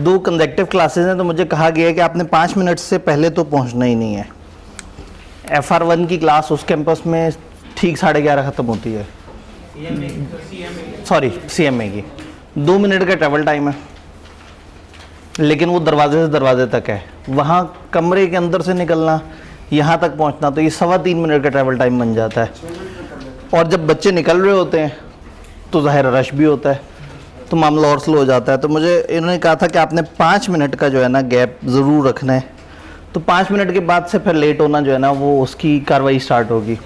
2 consecutive classes हैं, तो मुझे कहा गया है कि आपने 5 मिनट से पहले तो पहुंचना ही नहीं है। FR1 की क्लास उस कैंपस में ठीक 11:30 ख़त्म होती है, सॉरी CMA की 2 मिनट का ट्रैवल टाइम है, लेकिन वो दरवाजे से दरवाजे तक है। वहाँ कमरे के अंदर से निकलना, यहाँ तक पहुँचना, तो ये 3.25 मिनट का ट्रैवल टाइम बन जाता है। और जब बच्चे निकल रहे होते हैं तो ज़ाहिर रश भी होता है, तो मामला और स्लो हो जाता है। तो मुझे इन्होंने कहा था कि आपने 5 मिनट का जो है ना गैप ज़रूर रखना है। तो 5 मिनट के बाद से फिर लेट होना जो है ना वो उसकी कार्रवाई स्टार्ट होगी।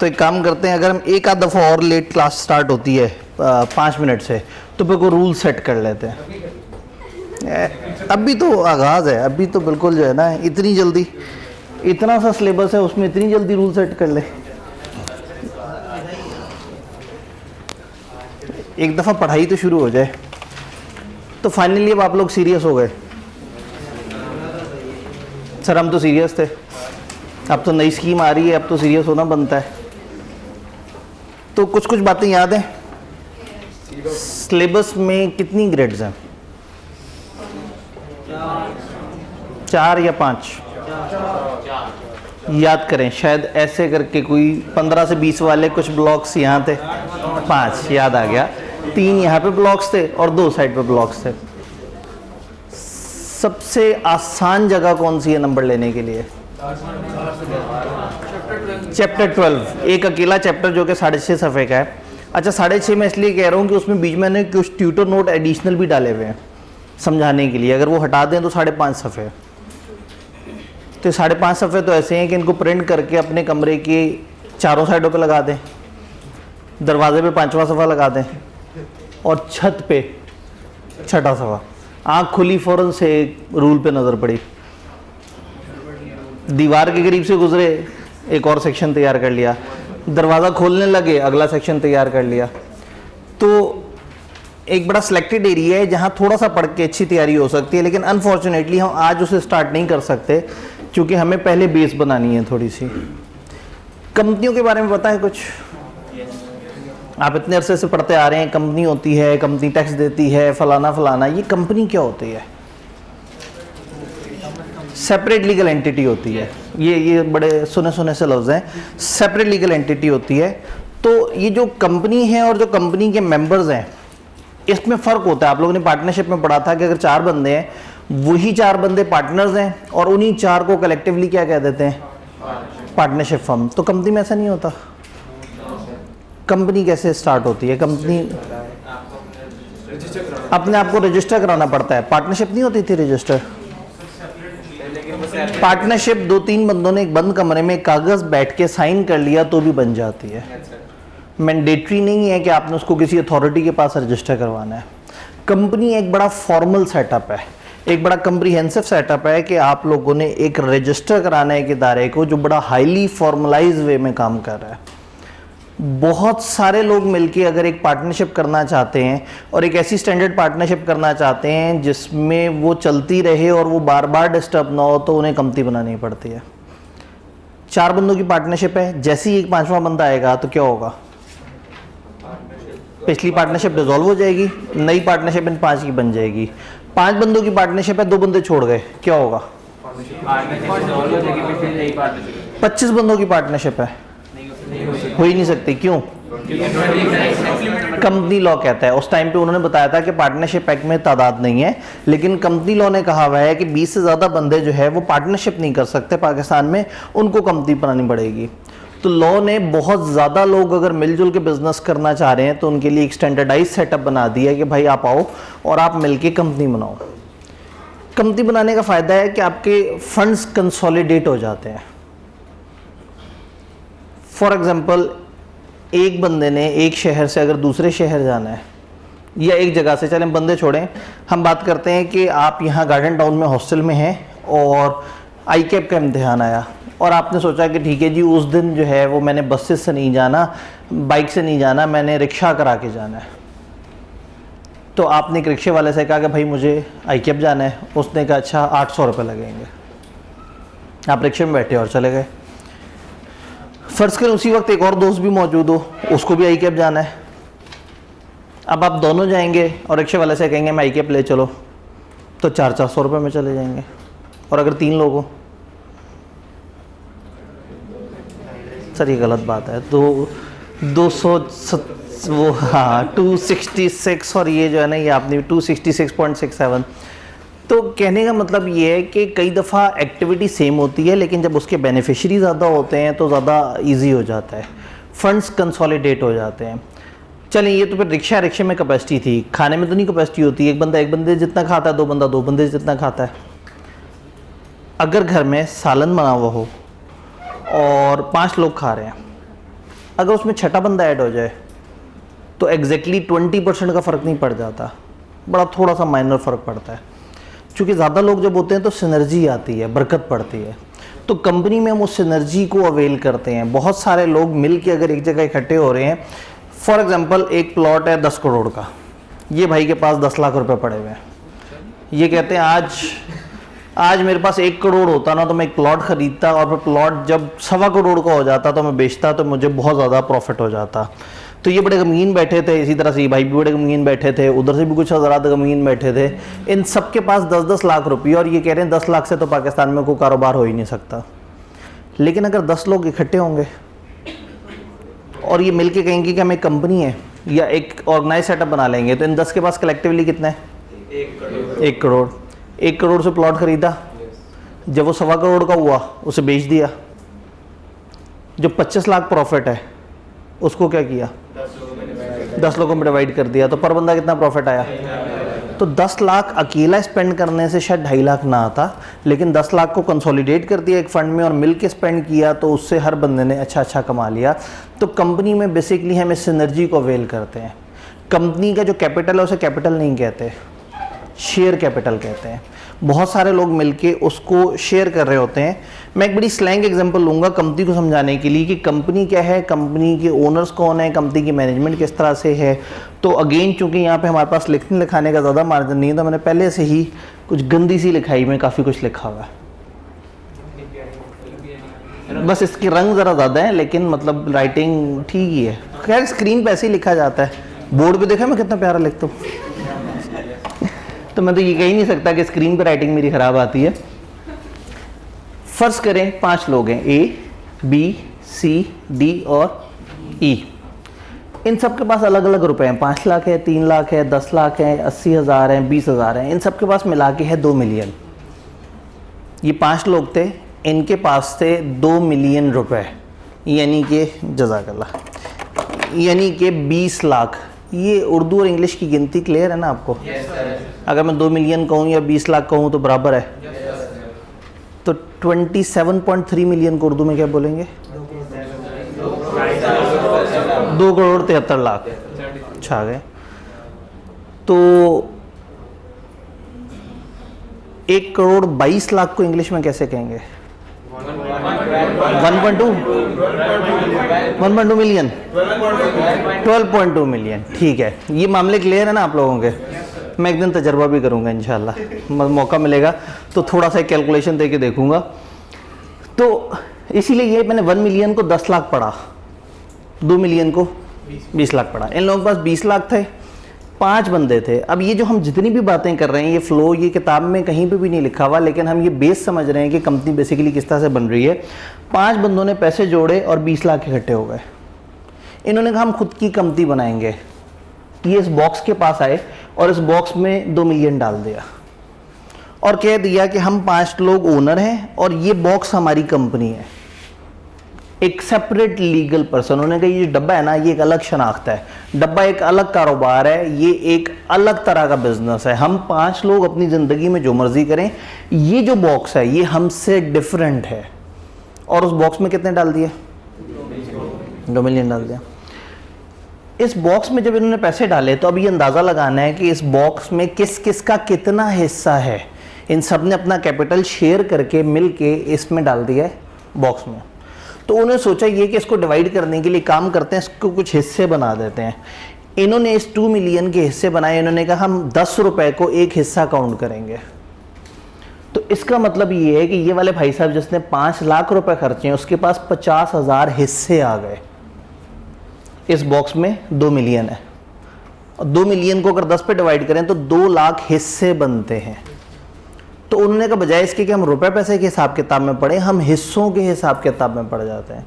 तो एक काम करते हैं, अगर हम एक आध दफ़ा और लेट क्लास स्टार्ट होती है 5 मिनट से, तो फिर कोई रूल सेट कर लेते हैं। अभी तो आगाज़ है, अभी तो बिल्कुल जो है ना इतनी जल्दी, इतना सा सिलेबस है उसमें इतनी जल्दी रूल सेट कर ले। एक दफ़ा पढ़ाई तो शुरू हो जाए। तो फाइनली अब आप लोग सीरियस हो गए। सर हम तो सीरियस थे, अब तो नई स्कीम आ रही है, अब तो सीरियस होना बनता है। तो कुछ कुछ बातें याद हैं। सिलेबस में कितनी ग्रेड्स हैं? 4 या 5? याद करें, शायद ऐसे करके कोई 15 से 20 वाले कुछ ब्लॉक्स यहाँ थे, 5 याद आ गया, 3 यहाँ पे ब्लॉक्स थे और 2 साइड पे ब्लॉक्स थे। सबसे आसान जगह कौन सी है नंबर लेने के लिए? चैप्टर 12, एक अकेला चैप्टर जो कि 6.5 सफ़े का है। अच्छा 6.5 मैं इसलिए कह रहा हूँ कि उसमें बीच में मैंने कुछ ट्यूटर नोट एडिशनल भी डाले हुए हैं समझाने के लिए। अगर वो हटा दें तो 5.5 सफ़े। तो 5.5 सफ़े तो ऐसे हैं कि इनको प्रिंट करके अपने कमरे के चारों साइडों पे लगा दें, दरवाजे पे 5वां सफ़ा लगा दें और छत पे 6ठा सफ़ा। आँख खुली फ़ौरन से रूल पे नज़र पड़ी, दीवार के करीब से गुजरे, एक और सेक्शन तैयार कर लिया, दरवाज़ा खोलने लगे, अगला सेक्शन तैयार कर लिया। तो एक बड़ा सिलेक्टेड एरिया है जहाँ थोड़ा सा पढ़ के अच्छी तैयारी हो सकती है, लेकिन अनफॉर्चुनेटली हम आज उसे स्टार्ट नहीं कर सकते क्योंकि हमें पहले बेस बनानी है थोड़ी सी। कंपनियों के बारे में पता है कुछ? आप इतने अरसे से पढ़ते आ रहे हैं, कंपनी होती है, कंपनी टैक्स देती है, फलाना फलाना। ये कंपनी क्या होती है? सेपरेट लीगल एंटिटी होती है। ये बड़े सुने सुने से लफ्ज़ हैं, सेपरेट लीगल एंटिटी होती है। तो ये जो कंपनी है और जो कंपनी के मेंबर्स हैं, इसमें फ़र्क होता है। आप लोगों ने पार्टनरशिप में पढ़ा था कि अगर 4 बंदे हैं, वही 4 बंदे पार्टनर्स हैं और उन्हीं 4 को कलेक्टिवली क्या कह देते हैं? Partnership firm. तो कंपनी में ऐसा नहीं होता। कंपनी कैसे स्टार्ट होती है? कंपनी अपने आप को रजिस्टर कराना पड़ता है। पार्टनरशिप नहीं होती थी रजिस्टर। पार्टनरशिप 2-3 बंदों ने एक बंद कमरे में कागज बैठ के साइन कर लिया तो भी बन जाती है। मैंडेटरी नहीं है कि आपने उसको किसी अथॉरिटी के पास रजिस्टर करवाना है। कंपनी एक बड़ा फॉर्मल सेटअप है, एक बड़ा कम्प्रीहेंसिव सेटअप है कि आप लोगों ने एक रजिस्टर कराना है एक इदारे को जो बड़ा हाईली फॉर्मलाइज वे में काम कर रहा है। बहुत सारे लोग मिलके अगर एक पार्टनरशिप करना चाहते हैं और एक ऐसी स्टैंडर्ड पार्टनरशिप करना चाहते हैं जिसमें वो चलती रहे और वो बार बार डिस्टर्ब ना हो, तो उन्हें कंपनी बनानी पड़ती है। 4 बंदों की पार्टनरशिप है, जैसे ही एक 5वां बंदा आएगा तो क्या होगा? पिछली पार्टनरशिप डिसॉल्व हो जाएगी, नई पार्टनरशिप इन 5 की बन जाएगी। 5 बंदों की पार्टनरशिप है, 2 बंदे छोड़ गए, क्या होगा? 25 बंदों की पार्टनरशिप है, हो ही नहीं सकती। क्यों? कंपनी लॉ कहता है। उस टाइम पे उन्होंने बताया था कि पार्टनरशिप एक्ट में तादाद नहीं है, लेकिन कंपनी लॉ ने कहा हुआ है कि 20 से ज़्यादा बंदे जो है वो पार्टनरशिप नहीं कर सकते पाकिस्तान में, उनको कंपनी बनानी पड़ेगी। तो लॉ ने बहुत ज़्यादा लोग अगर मिलजुल के बिजनेस करना चाह रहे हैं तो उनके लिए एक स्टैंडर्डाइज सेटअप बना दिया है कि भाई आप आओ और आप मिलके कंपनी बनाओ। कंपनी बनाने का फ़ायदा है कि आपके फंड्स कंसोलिडेट हो जाते हैं। फॉर एग्जांपल, एक बंदे ने एक शहर से अगर दूसरे शहर जाना है या एक जगह से, चलें बंदे छोड़ें, हम बात करते हैं कि आप यहाँ गार्डन टाउन में हॉस्टल में हैं और ICAP का इम्तिहान आया और आपने सोचा कि ठीक है जी, उस दिन जो है वो मैंने बसेस से नहीं जाना, बाइक से नहीं जाना, मैंने रिक्शा करा के जाना है। तो आपने एक रिक्शे वाले से कहा कि भाई मुझे ICAP जाना है। उसने कहा अच्छा 800 रुपये लगेंगे। आप रिक्शे में बैठे और चले गए। फ़र्ज़ करें उसी वक्त एक और दोस्त भी मौजूद हो, उसको भी ICAP जाना है। अब आप दोनों जाएंगे और रिक्शे वाले से कहेंगे मैं IKEA ले चलो, तो 400-400 रुपये में चले जाएंगे। और अगर 3 लोग हो, सर ये गलत बात है, तो 200 वो हाँ 266 और ये जो है ना ये आपने 266.67। तो कहने का मतलब ये है कि कई दफ़ा एक्टिविटी सेम होती है लेकिन जब उसके बेनिफिशरी ज़्यादा होते हैं तो ज़्यादा इजी हो जाता है, फंड्स कंसोलिडेट हो जाते हैं। चलिए ये तो फिर रिक्शे में कैपेसिटी थी, खाने में तो नहीं कैपेसिटी होती, एक बंदे जितना खाता है, 2 बंदे जितना खाता है। अगर घर में सालन बना हुआ हो और 5 लोग खा रहे हैं, अगर उसमें छठा बंदा ऐड हो जाए तो एग्जैक्टली 20% का फ़र्क नहीं पड़ जाता, बड़ा थोड़ा सा माइनर फ़र्क पड़ता है। क्योंकि ज़्यादा लोग जब होते हैं तो सिनर्जी आती है, बरकत पड़ती है। तो कंपनी में हम उस सिनर्जी को अवेल करते हैं। बहुत सारे लोग मिल के अगर एक जगह इकट्ठे हो रहे हैं, फॉर एग्जांपल एक प्लॉट है 10 करोड़ का, ये भाई के पास 10 लाख रुपए पड़े हुए हैं। ये कहते हैं आज मेरे पास 1 करोड़ होता ना तो मैं एक प्लॉट ख़रीदता और फिर प्लॉट जब 1.25 करोड़ का हो जाता तो मैं बेचता तो मुझे बहुत ज़्यादा प्रॉफिट हो जाता। तो ये बड़े गमगीन बैठे थे, इसी तरह से ये भाई भी बड़े गमगीन बैठे थे, उधर से भी कुछ हज़रात गमगीन बैठे थे। इन सब के पास 10-10 लाख रुपये और ये कह रहे हैं 10 लाख से तो पाकिस्तान में कोई कारोबार हो ही नहीं सकता। लेकिन अगर 10 लोग इकट्ठे होंगे और ये मिल के कहेंगे कि हम एक कंपनी है या एक ऑर्गेनाइज सेटअप बना लेंगे, तो इन 10 के पास कलेक्टिवली कितना है? 1 करोड़। 1 करोड़ से प्लॉट खरीदा, जब वो 1.25 करोड़ का हुआ उसे बेच दिया, जो 25 लाख प्रॉफिट है उसको क्या किया? 10 लोगों में डिवाइड कर दिया, तो पर बंदा कितना प्रॉफिट आया? तो 10 लाख अकेला स्पेंड करने से शायद 2.5 लाख ना आता, लेकिन 10 लाख को कंसोलिडेट कर दिया एक फंड में और मिल के स्पेंड किया तो उससे हर बंदे ने अच्छा कमा लिया। तो कंपनी में बेसिकली हम इस सिनर्जी को अवेल करते हैं। कंपनी का जो कैपिटल है उसे कैपिटल नहीं कहते, शेयर कैपिटल कहते हैं। बहुत सारे लोग मिलके उसको शेयर कर रहे होते हैं। मैं एक बड़ी स्लैंग एग्जांपल लूँगा कंपनी को समझाने के लिए कि कंपनी क्या है, कंपनी के ओनर्स कौन है, कंपनी की मैनेजमेंट किस तरह से है। तो अगेन चूँकि यहाँ पे हमारे पास लिखने लिखाने का ज़्यादा मार्जिन नहीं है तो मैंने पहले से ही कुछ गंदी सी लिखाई में काफ़ी कुछ लिखा हुआ है, बस इसके रंग ज़रा ज़्यादा है लेकिन मतलब राइटिंग ठीक ही है। खैर स्क्रीन पर ऐसे ही लिखा जाता है, बोर्ड पर देखा मैं कितना प्यारा लिखता हूँ। तो मैं तो ये कह ही नहीं सकता कि स्क्रीन पर राइटिंग मेरी ख़राब आती है। फर्ज करें 5 लोग हैं, A, B, C, D और E। इन सब के पास अलग अलग रुपए हैं, 5 लाख है, 3 लाख है, 10 लाख है, 80,000 है, 20,000 है। इन सब के पास मिला के है 2 मिलियन। ये 5 लोग थे, इनके पास थे 2 मिलियन रुपए, यानी कि जज़ाकल्लाह, यानी कि 20 लाख। ये उर्दू और इंग्लिश की गिनती क्लियर है ना आपको? अगर मैं 2 मिलियन कहूँ या 20 लाख कहूँ तो बराबर है। तो 27.3 मिलियन को उर्दू में क्या बोलेंगे? 2 करोड़ 73 लाख। अच्छा आ गए। तो 1 करोड़ 22 लाख को इंग्लिश में कैसे कहेंगे? 1.2 मिलियन, 12.2 मिलियन। ठीक है, ये मामले क्लियर है ना आप लोगों के? मैं एक दिन तजर्बा भी करूंगा इंशाल्लाह, मौका मिलेगा तो थोड़ा सा कैलकुलेशन दे के देखूंगा। तो इसीलिए ये मैंने 1 मिलियन को 10 लाख पढ़ा, 2 मिलियन को 20 लाख पढ़ा। इन लोगों के पास 20 लाख थे, 5 बंदे थे। अब ये जो हम जितनी भी बातें कर रहे हैं, ये फ्लो ये किताब में कहीं पे भी नहीं लिखा हुआ, लेकिन हम ये बेस समझ रहे हैं कि कंपनी बेसिकली किस तरह से बन रही है। 5 बंदों ने पैसे जोड़े और 20 लाख इकट्ठे हो गए। इन्होंने कहा हम खुद की कंपनी बनाएंगे। ये इस बॉक्स के पास आए और इस बॉक्स में 2 मिलियन डाल दिया और कह दिया कि हम 5 लोग ओनर हैं और ये बॉक्स हमारी कंपनी है। एक सेपरेट लीगल पर्सन, उन्होंने कहा ये डब्बा है ना, ये एक अलग शनाख्त है, डब्बा एक अलग कारोबार है, ये एक अलग तरह का बिजनेस है। हम 5 लोग अपनी ज़िंदगी में जो मर्जी करें, ये जो बॉक्स है ये हमसे डिफरेंट है। और उस बॉक्स में कितने डाल दिए? 2 मिलियन डाल दिया। इस बॉक्स में जब इन्होंने पैसे डाले तो अब ये अंदाज़ा लगाना है कि इस बॉक्स में किस किस का कितना हिस्सा है। इन सब ने अपना कैपिटल शेयर करके मिल के इसमें डाल दिया है बॉक्स में। तो उन्होंने सोचा ये कि इसको डिवाइड करने के लिए काम करते हैं, इसको कुछ हिस्से बना देते हैं। इन्होंने इस 2 मिलियन के हिस्से बनाए। इन्होंने कहा हम 10 रुपए को एक हिस्सा काउंट करेंगे। तो इसका मतलब ये है कि ये वाले भाई साहब जिसने 5 लाख रुपए खर्चे हैं, उसके पास 50,000 हिस्से आ गए। इस बॉक्स में 2 मिलियन है 2 मिलियन को अगर 10 पे डिवाइड करें तो 2 लाख हिस्से बनते हैं। तो उन्होंने कहा बजाय इसके कि हम रुपए पैसे के हिसाब किताब में पढ़े, हम हिस्सों के हिसाब किताब में पढ़ जाते हैं।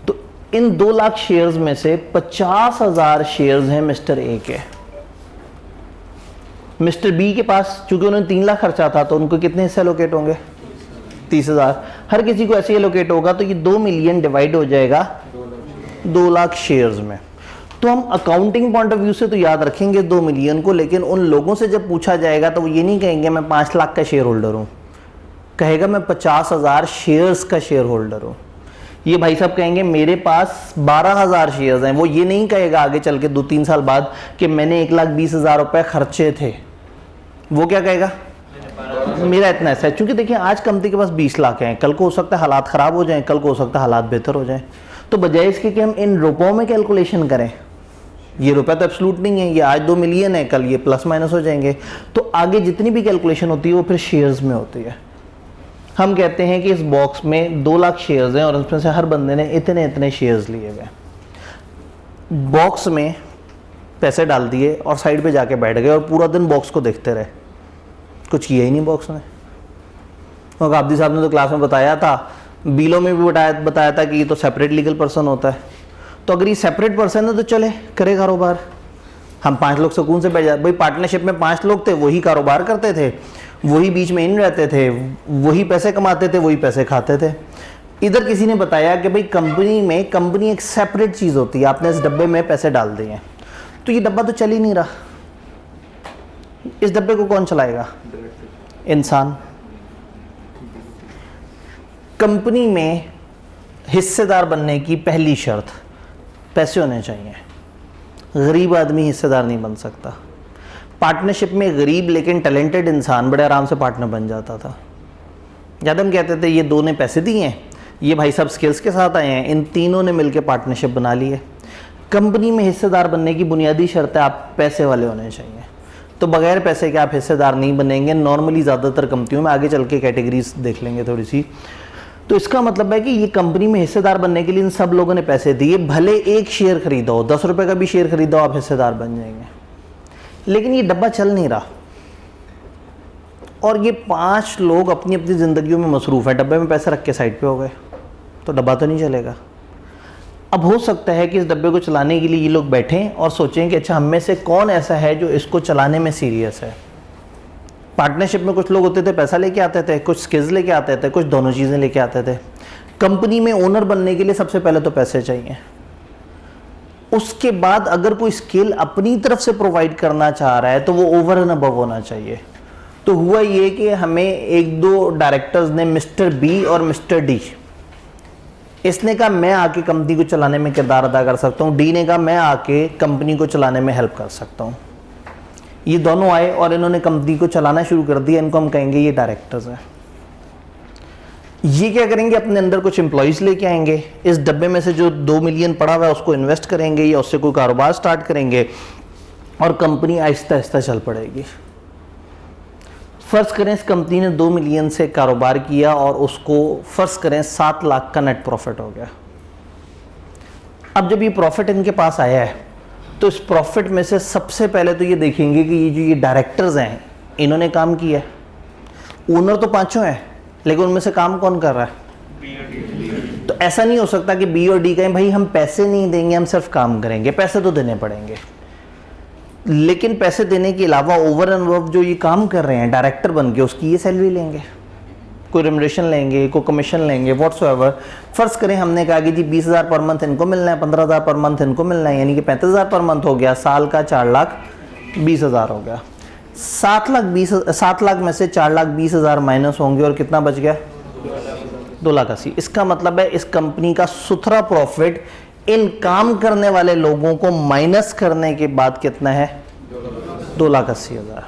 तो इन 2 लाख शेयर्स में से 50,000 शेयर्स हैं मिस्टर ए के। मिस्टर बी के पास चूंकि उन्होंने 3 लाख खर्चा था तो उनको कितने हिस्से एलोकेट होंगे? 30,000। हर किसी को ऐसे एलोकेट होगा तो ये 2 मिलियन डिवाइड हो जाएगा 2 लाख शेयर्स में। तो हम अकाउंटिंग पॉइंट ऑफ व्यू से तो याद रखेंगे 2 मिलियन को, लेकिन उन लोगों से जब पूछा जाएगा तो वो ये नहीं कहेंगे मैं 5 लाख का शेयर होल्डर हूँ, कहेगा मैं 50,000 शेयर्स का शेयर होल्डर हूँ। ये भाई साहब कहेंगे मेरे पास 12,000 शेयर्स हैं, वो ये नहीं कहेगा आगे चल के 2-3 साल बाद कि मैंने 1,20,000 रुपये खर्चे थे। वो क्या कहेगा? मेरा इतना ऐसा है। चूंकि देखिए आज कंपनी के पास 20 लाख हैं, कल को हो सकता है हालात ख़राब हो जाएं, कल को हो सकता है हालात बेहतर हो जाएं। तो बजाय इसके कि हम इन रुपयों में कैलकुलेशन करें, ये रुपया तो एब्सोल्यूट नहीं है, ये आज 2 मिलियन है, कल ये प्लस माइनस हो जाएंगे, तो आगे जितनी भी कैलकुलेशन होती है वो फिर शेयर्स में होती है। हम कहते हैं कि इस बॉक्स में 2 लाख शेयर्स हैं और उसमें से हर बंदे ने इतने इतने शेयर्स लिए हुए। बॉक्स में पैसे डाल दिए और साइड पे जाके बैठ गए और पूरा दिन बॉक्स को देखते रहे, कुछ किया ही नहीं बॉक्स में। और गाबदी साहब ने तो क्लास में बताया था, बिलों में भी बताया था कि ये तो सेपरेट लीगल पर्सन होता है। तो अगर ये सेपरेट पर्सन है तो चले करे कारोबार, हम 5 लोग सुकून से बैठ जाते। भाई पार्टनरशिप में 5 लोग थे, वही कारोबार करते थे, वही बीच में इन रहते थे, वही पैसे कमाते थे, वही पैसे खाते थे। इधर किसी ने बताया कि भाई कंपनी एक सेपरेट चीज़ होती है, आपने इस डब्बे में पैसे डाल दिए हैं, तो ये डब्बा तो चल ही नहीं रहा, इस डब्बे को कौन चलाएगा? इंसान। कंपनी में हिस्सेदार बनने की पहली शर्त पैसे होने चाहिए। गरीब आदमी हिस्सेदार नहीं बन सकता। पार्टनरशिप में गरीब लेकिन टैलेंटेड इंसान बड़े आराम से पार्टनर बन जाता था। जब हम कहते थे ये 2 ने पैसे दिए हैं, ये भाई साहब स्किल्स के साथ आए हैं, इन तीनों ने मिलकर पार्टनरशिप बना ली है। कंपनी में हिस्सेदार बनने की बुनियादी शर्त है आप पैसे वाले होने चाहिए। तो बगैर पैसे के आप हिस्सेदार नहीं बनेंगे नॉर्मली ज़्यादातर कंपनियों में। आगे चल के कैटेगरीज देख लेंगे थोड़ी सी। तो इसका मतलब है कि ये कंपनी में हिस्सेदार बनने के लिए इन सब लोगों ने पैसे दिए, भले एक शेयर खरीदा हो, 10 रुपये का भी शेयर खरीदा हो, आप हिस्सेदार बन जाएंगे। लेकिन ये डब्बा चल नहीं रहा और ये 5 लोग अपनी अपनी ज़िंदगियों में मसरूफ़ है, डब्बे में पैसे रख के साइड पे हो गए, तो डब्बा तो नहीं चलेगा। अब हो सकता है कि इस डब्बे को चलाने के लिए ये लोग बैठें और सोचें कि अच्छा हम में से कौन ऐसा है जो इसको चलाने में सीरियस है। पार्टनरशिप में कुछ लोग होते थे पैसा लेके आते थे, कुछ स्किल्स लेके आते थे, कुछ दोनों चीज़ें लेके आते थे। कंपनी में ओनर बनने के लिए सबसे पहले तो पैसे चाहिए, उसके बाद अगर कोई स्किल अपनी तरफ से प्रोवाइड करना चाह रहा है तो वो ओवर एंड अबव होना चाहिए। तो हुआ ये कि हमें 1-2 डायरेक्टर्स ने, मिस्टर बी और मिस्टर डी, इसने कहा मैं आके कंपनी को चलाने में किरदार अदा कर सकता हूँ, डी ने कहा मैं आके कंपनी को चलाने में हेल्प कर सकता हूँ। ये दोनों आए और इन्होंने कंपनी को चलाना शुरू कर दिया। इनको हम कहेंगे ये डायरेक्टर्स हैं। ये क्या करेंगे? अपने अंदर कुछ एम्प्लॉयज़ लेके आएंगे, इस डब्बे में से जो 2 मिलियन पड़ा हुआ है उसको इन्वेस्ट करेंगे या उससे कोई कारोबार स्टार्ट करेंगे और कंपनी आहिस्ता आहिस्ता चल पड़ेगी। फ़र्ज़ करें इस कंपनी ने 2 मिलियन से कारोबार किया और उसको फ़र्ज़ करें 7 लाख का नेट प्रॉफिट हो गया। अब जब ये प्रॉफिट इनके पास आया है तो इस प्रॉफिट में से सबसे पहले तो ये देखेंगे कि ये जो ये डायरेक्टर्स हैं इन्होंने काम किया है। ओनर तो 5 हैं लेकिन उनमें से काम कौन कर रहा है? तो ऐसा नहीं हो सकता कि बी और डी कहें भाई हम पैसे नहीं देंगे, हम सिर्फ काम करेंगे। पैसे तो देने पड़ेंगे, लेकिन पैसे देने के अलावा ओवर एंड अबव जो ये काम कर रहे हैं डायरेक्टर बन के, उसकी ये सैलरी लेंगे, कोई रेमुनरेशन लेंगे, कोई कमीशन लेंगे, व्हाट्सएवर। फ़र्ज़ करें हमने कहा कि जी 20,000 पर मंथ इनको मिलना है, 15,000 पर मंथ इनको मिलना है, यानी कि 35,000 पर मंथ हो गया, साल का 4,20,000 हो गया। 7 लाख में से 4,20,000 माइनस होंगे और कितना बच गया? 2,80,000। इसका मतलब है इस कंपनी का सुथरा प्रॉफिट इन काम करने वाले लोगों को माइनस करने के बाद कितना है? 2,80,000।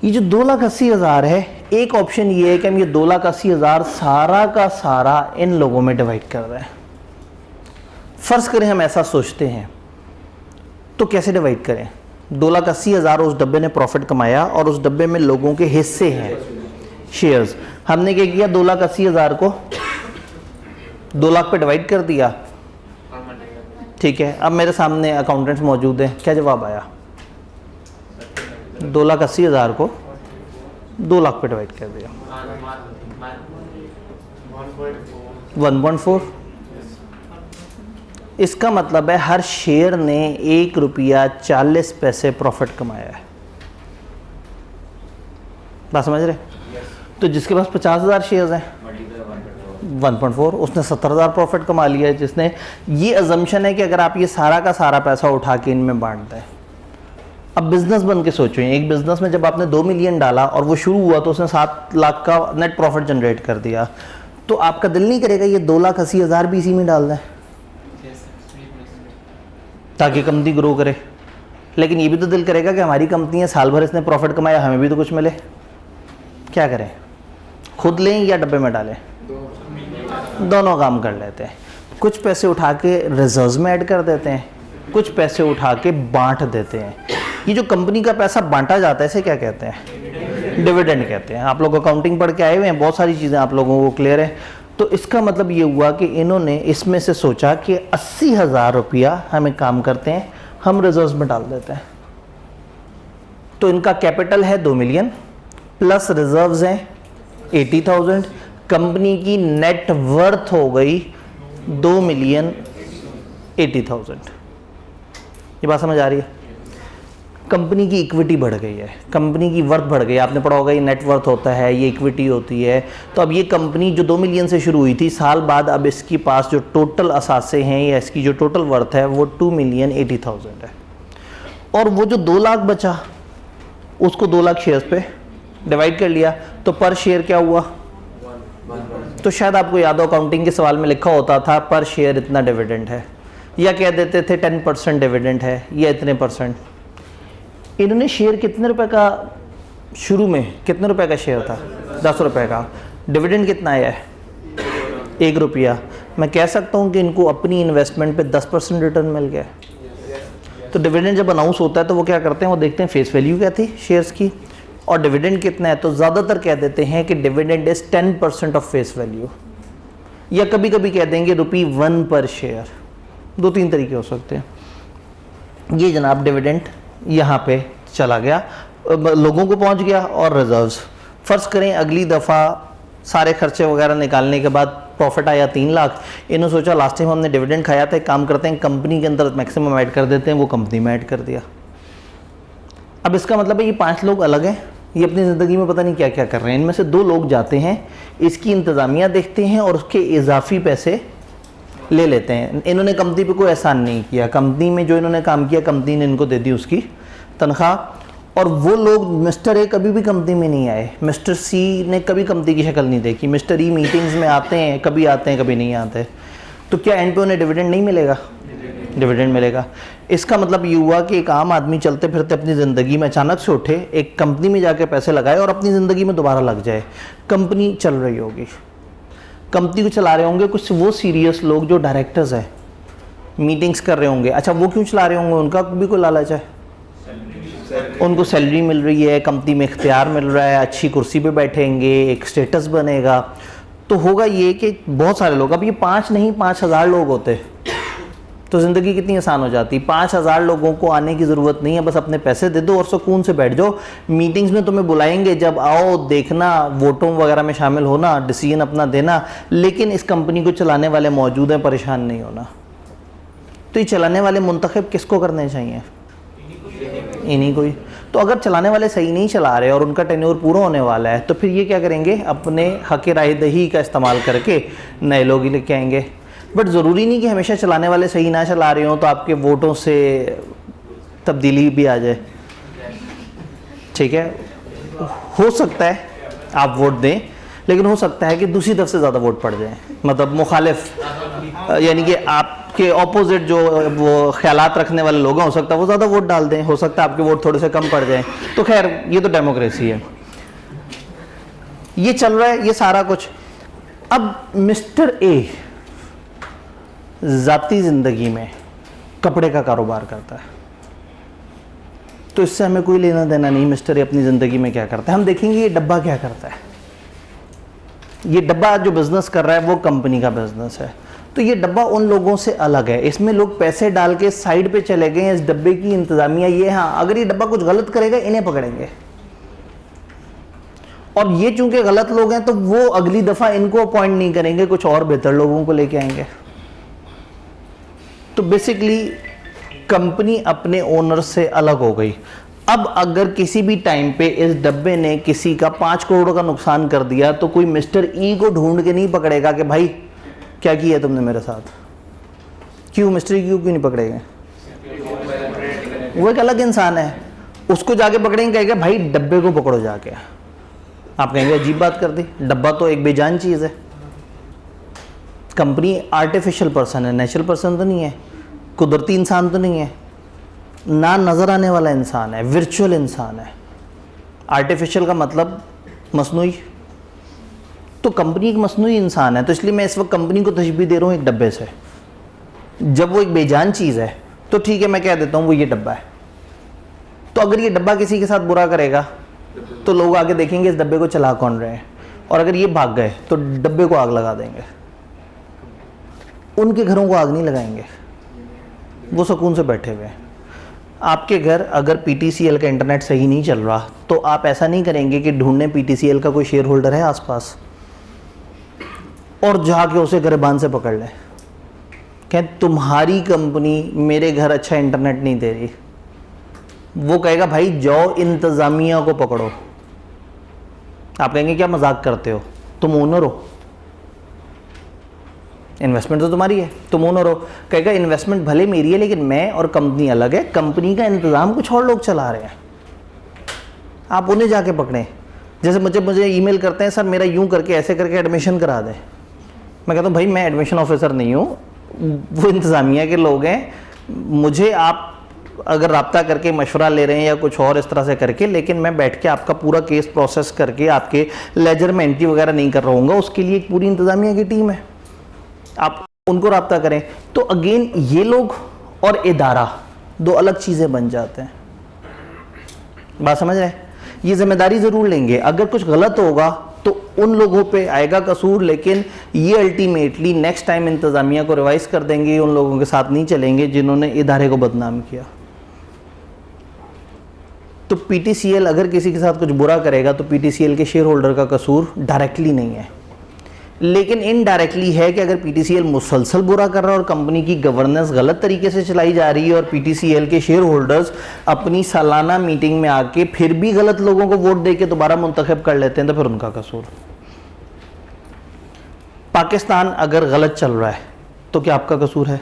ये जो 2,80,000 है, एक ऑप्शन ये है कि हम ये 2,80,000 सारा का सारा इन लोगों में डिवाइड कर रहे हैं। फ़र्ज़ करें हम ऐसा सोचते हैं तो कैसे डिवाइड करें? 2,80,000 उस डब्बे ने प्रॉफिट कमाया और उस डब्बे में लोगों के हिस्से हैं, शेयर्स। हमने क्या किया? 2,80,000 को 2 लाख पे डिवाइड कर दिया ठीक है, अब मेरे सामने अकाउंटेंट्स मौजूद हैं, क्या जवाब आया? 2,80,000 को 2 लाख पे डिवाइड कर दिया, 1.4। इसका मतलब है हर शेयर ने 1 रुपया 40 पैसे प्रॉफिट कमाया है। बात समझ रहे? तो जिसके पास 50,000 शेयर्स हैं 1.4, उसने 70,000 प्रॉफिट कमा लिया है। जिसने, ये अजम्पशन है कि अगर आप ये सारा का सारा पैसा उठा के इनमें बांट दें। अब बिजनेस बन के सोचो, एक बिजनेस में जब आपने 2 मिलियन डाला और वो शुरू हुआ तो उसने 7 लाख का नेट प्रॉफिट जनरेट कर दिया, तो आपका दिल नहीं करेगा ये 2,80,000 भी इसी में डाल दें ताकि कंपनी ग्रो करे? लेकिन ये भी तो दिल करेगा कि हमारी कंपनी है, साल भर इसने प्रॉफिट कमाया, हमें भी तो कुछ मिले। क्या करें, खुद लें या डब्बे में डालें? दोनों काम कर लेते हैं। कुछ पैसे उठा के रिजर्व्स में ऐड कर देते हैं, कुछ पैसे उठा के बांट देते हैं। ये जो कंपनी का पैसा बांटा जाता है इसे क्या कहते हैं? डिविडेंड कहते हैं। आप लोग अकाउंटिंग पढ़ के आए हुए हैं, बहुत सारी चीज़ें आप लोगों को क्लियर है। तो इसका मतलब ये हुआ कि इन्होंने इसमें से सोचा कि 80,000 रुपया हमें काम करते हैं, हम रिजर्व्स में डाल देते हैं। तो इनका कैपिटल है 2 मिलियन प्लस रिजर्व्स हैं 80,000, कंपनी की नेट वर्थ हो गई 2,80,000। ये बात समझ आ रही है? कंपनी की इक्विटी बढ़ गई है, कंपनी की वर्थ बढ़ गई। आपने पढ़ा होगा ये नेट वर्थ होता है, ये इक्विटी होती है। तो अब ये कंपनी जो 2 मिलियन से शुरू हुई थी, साल बाद अब इसके पास जो टोटल असासे हैं या इसकी जो टोटल वर्थ है वो 2,80,000 है। और वो जो 2 लाख बचा उसको 2 लाख शेयर्स पे डिवाइड कर लिया, तो पर शेयर क्या हुआ? तो शायद आपको याद हो अकाउंटिंग के सवाल में लिखा होता था पर शेयर इतना डिविडेंड है, या कह देते थे 10% डिविडेंड है या इतने परसेंट। इन्होंने शेयर कितने रुपए का, शुरू में कितने रुपए का शेयर था? 10 रुपए का। डिविडेंड कितना आया है? 1 रुपया। मैं कह सकता हूँ कि इनको अपनी इन्वेस्टमेंट पे 10% रिटर्न मिल गया। तो डिविडेंड जब अनाउंस होता है तो वो क्या करते हैं, वो देखते हैं फेस वैल्यू क्या थी शेयर्स की और डिविडेंड कितना है। तो ज़्यादातर कह देते हैं कि dividend is 10% of face value, या कभी कभी कह देंगे ₹1 पर शेयर। 2-3 तरीके हो सकते हैं। ये जनाब डिविडेंड यहाँ पे चला गया, लोगों को पहुँच गया। और रिजर्व्स, फ़र्ज़ करें अगली दफ़ा सारे खर्चे वगैरह निकालने के बाद प्रॉफिट आया 3 लाख। इन्होंने सोचा लास्ट टाइम हमने डिविडेंड खाया था, एक काम करते हैं कंपनी के अंदर मैक्सिमम ऐड कर देते हैं, वो कंपनी में ऐड कर दिया। अब इसका मतलब है ये 5 लोग अलग हैं, ये अपनी ज़िंदगी में पता नहीं क्या क्या कर रहे हैं। इनमें से 2 लोग जाते हैं, इसकी इंतज़ामिया देखते हैं और उसके इजाफी पैसे ले लेते हैं। इन्होंने कंपनी पे कोई एहसान नहीं किया, कंपनी में जो इन्होंने काम किया कंपनी ने इनको दे दी उसकी तनख्वाह। और वो लोग, मिस्टर ए कभी भी कंपनी में नहीं आए, मिस्टर सी ने कभी कंपनी की शक्ल नहीं देखी, मिस्टर ई मीटिंग्स में आते हैं, कभी नहीं आते। तो क्या एंड पे उन्हें डिविडेंड नहीं मिलेगा? डिविडेंड मिलेगा। इसका मतलब ये हुआ कि एक आम आदमी चलते फिरते अपनी ज़िंदगी में अचानक से उठे, एक कंपनी में जाके पैसे लगाए और अपनी ज़िंदगी में दोबारा लग जाए। कंपनी चल रही होगी, कंपनी को चला रहे होंगे कुछ वो सीरियस लोग जो डायरेक्टर्स हैं, मीटिंग्स कर रहे होंगे। अच्छा, वो क्यों चला रहे होंगे? उनका भी कोई लालच है, उनको सैलरी मिल रही है, कंपनी में इख्तियार मिल रहा है, अच्छी कुर्सी पे बैठेंगे, एक स्टेटस बनेगा। तो होगा ये कि बहुत सारे लोग, अब ये 5 नहीं 5,000 लोग होते तो ज़िंदगी कितनी आसान हो जाती। 5,000 लोगों को आने की ज़रूरत नहीं है, बस अपने पैसे दे दो और सुकून से बैठ जाओ। मीटिंग्स में तुम्हें बुलाएंगे, जब आओ देखना, वोटों वगैरह में शामिल होना, डिसीजन अपना देना, लेकिन इस कंपनी को चलाने वाले मौजूद हैं, परेशान नहीं होना। तो ये चलाने वाले मुंतखब किसको करने चाहिए? इन्हीं को ही। तो अगर चलाने वाले सही नहीं चला रहे और उनका टेन्योर पूरा होने वाला है तो फिर ये क्या करेंगे? अपने हक़ राय दही का इस्तेमाल करके नए लोग ही लेके आएंगे। बट ज़रूरी नहीं कि हमेशा चलाने वाले सही ना चला रहे हों तो आपके वोटों से तब्दीली भी आ जाए। ठीक है, हो सकता है आप वोट दें, लेकिन हो सकता है कि दूसरी तरफ से ज़्यादा वोट पड़ जाए, मतलब मुखालिफ, यानी कि आपके ऑपोजिट जो वो ख्यालात रखने वाले लोग हैं, हो सकता है वो ज़्यादा वोट डाल दें, हो सकता है आपके वोट थोड़े से कम पड़ जाएं। तो खैर, ये तो डेमोक्रेसी है, ये चल रहा है ये सारा कुछ। अब मिस्टर ए ज़ाती ज़िंदगी में कपड़े का कारोबार करता है, तो इससे हमें कोई लेना देना नहीं मिस्टर ए अपनी ज़िंदगी में क्या करता है। हम देखेंगे ये डब्बा क्या करता है। ये डब्बा जो बिज़नेस कर रहा है वो कंपनी का बिज़नेस है। तो ये डब्बा उन लोगों से अलग है, इसमें लोग पैसे डाल के साइड पे चले गए हैं। इस डब्बे की इंतजामिया ये, हाँ अगर ये डब्बा कुछ गलत करेगा इन्हें पकड़ेंगे, और ये चूंकि गलत लोग हैं तो वो अगली दफा इनको अपॉइंट नहीं करेंगे, कुछ और बेहतर लोगों को लेके आएंगे। तो बेसिकली कंपनी अपने ओनर से अलग हो गई। अब अगर किसी भी टाइम पे इस डब्बे ने किसी का 5 करोड़ का नुकसान कर दिया तो कोई मिस्टर ई को ढूंढ के नहीं पकड़ेगा कि भाई क्या किया तुमने मेरे साथ। क्यों मिस्टर ई क्यों नहीं पकड़ेगा? वो एक अलग इंसान है, उसको जाके पकड़ेंगे, कहेगा भाई डब्बे को पकड़ो जाके। आप कहेंगे अजीब बात कर दी, डब्बा तो एक बेजान चीज़ है। कंपनी आर्टिफिशियल पर्सन है, नेचुरल पर्सन तो नहीं है, कुदरती इंसान तो नहीं है, ना नज़र आने वाला इंसान है, वर्चुअल इंसान है। आर्टिफिशियल का मतलब मसनूई, तो कंपनी एक मसनूई इंसान है। तो इसलिए मैं इस वक्त कंपनी को तशबीह दे रहा हूँ एक डब्बे से। जब वो एक बेजान चीज़ है तो ठीक है, मैं कह देता हूँ वो ये डब्बा है। तो अगर ये डब्बा किसी के साथ बुरा करेगा तो लोग आगे देखेंगे इस डब्बे को चला कौन रहे हैं, और अगर ये भाग गए तो डब्बे को आग लगा देंगे। उनके घरों को आग नहीं लगाएंगे, वो सुकून से बैठे हुए हैं। आपके घर अगर पीटीसीएल का इंटरनेट सही नहीं चल रहा तो आप ऐसा नहीं करेंगे कि ढूंढने पीटीसीएल का कोई शेयर होल्डर है आसपास और जाके उसे गिरबान से पकड़ लें, कहें तुम्हारी कंपनी मेरे घर अच्छा इंटरनेट नहीं दे रही। वो कहेगा भाई जाओ इंतज़ामिया को पकड़ो। आप कहेंगे क्या मजाक करते हो, तुम ओनर हो, इन्वेस्टमेंट तो तुम्हारी है, तुम ओनर हो। कहेगा इन्वेस्टमेंट भले मेरी है लेकिन मैं और कंपनी अलग है, कंपनी का इंतज़ाम कुछ और लोग चला रहे हैं, आप उन्हें जाके पकड़ें। जैसे मुझे ईमेल करते हैं, सर मेरा यूं करके ऐसे करके एडमिशन करा दें। मैं कहता हूँ भाई मैं एडमिशन ऑफिसर नहीं हूँ, वो इंतज़ामिया के लोग हैं, मुझे आप अगर रब्ता करके मशवरा ले रहे हैं या कुछ और इस तरह से करके, लेकिन मैं बैठ के आपका पूरा केस प्रोसेस करके आपके लेजर में एंट्री वगैरह नहीं कर रहा हूँगा, उसके लिए एक पूरी इंतज़ामिया की टीम है, आप उनको रब्ता करें। तो अगेन ये लोग और इदारा दो अलग चीज़ें बन जाते हैं। बात समझ रहे हैं? ये जिम्मेदारी ज़रूर लेंगे, अगर कुछ गलत होगा तो उन लोगों पे आएगा कसूर, लेकिन ये अल्टीमेटली नेक्स्ट टाइम इंतज़ामिया को रिवाइज कर देंगे, उन लोगों के साथ नहीं चलेंगे जिन्होंने इदारे को बदनाम किया। तो पीटीसीएल अगर किसी के साथ कुछ बुरा करेगा तो पीटीसीएल के शेयर होल्डर का कसूर डायरेक्टली नहीं है, लेकिन इनडायरेक्टली है कि अगर पीटीसीएल मुसलसल बुरा कर रहा है और कंपनी की गवर्नेंस गलत तरीके से चलाई जा रही है और पीटीसीएल के शेयर होल्डर्स अपनी सालाना मीटिंग में आके फिर भी गलत लोगों को वोट दे के दोबारा मुंतखब कर लेते हैं, तो फिर उनका कसूर। पाकिस्तान अगर गलत चल रहा है तो क्या आपका कसूर है?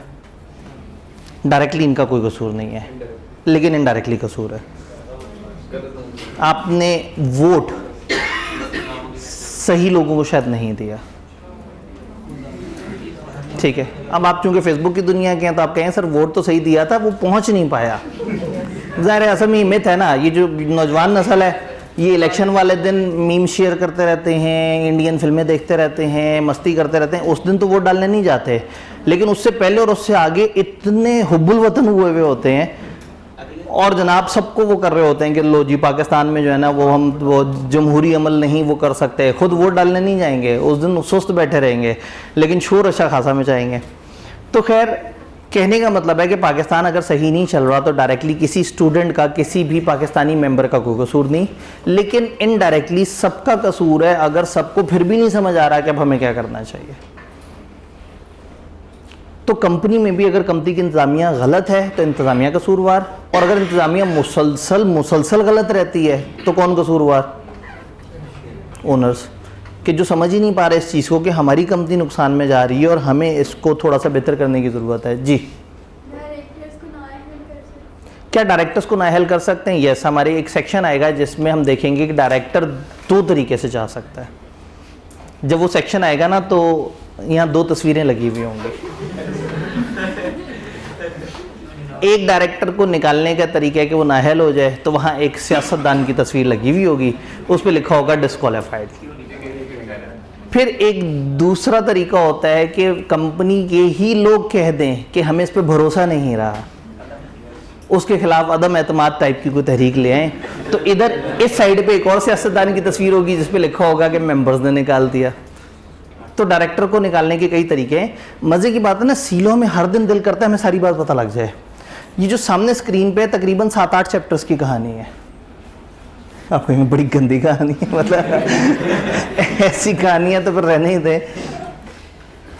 डायरेक्टली इनका कोई कसूर नहीं है, लेकिन इनडायरेक्टली कसूर है। आपने वोट सही लोगों को शायद नहीं दिया, ठीक है। अब आप चूंकि फेसबुक की दुनिया के हैं तो आप कहें सर वोट तो सही दिया था, वो पहुंच नहीं पाया। ज़ाहिर है असल में मिथ है ना, ये जो नौजवान नस्ल है ये इलेक्शन वाले दिन मीम शेयर करते रहते हैं, इंडियन फिल्में देखते रहते हैं, मस्ती करते रहते हैं, उस दिन तो वोट डालने नहीं जाते, लेकिन उससे पहले और उससे आगे इतने हुब्बुल वतन हुए हुए होते हैं और जनाब सबको वो कर रहे होते हैं कि लो जी पाकिस्तान में जो है ना वो जमहूरी अमल नहीं वो कर सकते, खुद वोट डालने नहीं जाएंगे, उस दिन सुस्त बैठे रहेंगे, लेकिन शोर अच्छा खासा मचाएंगे। तो खैर कहने का मतलब है कि पाकिस्तान अगर सही नहीं चल रहा तो डायरेक्टली किसी स्टूडेंट का, किसी भी पाकिस्तानी मेंबर का कोई कसूर नहीं, लेकिन इनडायरेक्टली सबका कसूर है अगर सबको फिर भी नहीं समझ आ रहा कि अब हमें क्या करना चाहिए। तो कंपनी में भी अगर कंपनी की इंतज़ामिया गलत है तो इंतज़ामिया कसूरवार, और अगर इंतज़ामिया मुसलसल गलत रहती है तो कौन कसूरवार? ओनर्स, कि जो समझ ही नहीं पा रहे इस चीज़ को कि हमारी कंपनी नुकसान में जा रही है और हमें इसको थोड़ा सा बेहतर करने की ज़रूरत है। जी, क्या डायरेक्टर्स को नाअहल कर सकते हैं? यस, हमारे एक सेक्शन आएगा जिसमें हम देखेंगे कि डायरेक्टर दो तरीके से जा सकता है। जब वो सेक्शन आएगा ना तो यहाँ दो तस्वीरें लगी हुई होंगी। एक डायरेक्टर को निकालने का तरीका है कि वो नाअहल हो जाए, तो वहाँ एक सियासतदान की तस्वीर लगी हुई होगी, उस पर लिखा होगा डिस्क्वालीफाइड। फिर एक दूसरा तरीका होता है कि कंपनी के ही लोग कह दें कि हमें इस पर भरोसा नहीं रहा, उसके खिलाफ अदम एतमाद टाइप की कोई तहरीक ले आए। तो इधर इस साइड पे एक और सियासतदान की तस्वीर होगी जिस पे लिखा होगा कि मेंबर्स ने निकाल दिया। तो डायरेक्टर को निकालने के कई तरीके हैं। मज़े की बात है ना, सीलो में हर दिन दिल करता है हमें सारी बात पता लग जाए। ये जो सामने स्क्रीन पे तकरीबन 7-8 चैप्टर्स की कहानी है। आपको में बड़ी गंदी कहानी है, मतलब ऐसी कहानियाँ तो फिर रहने ही थे।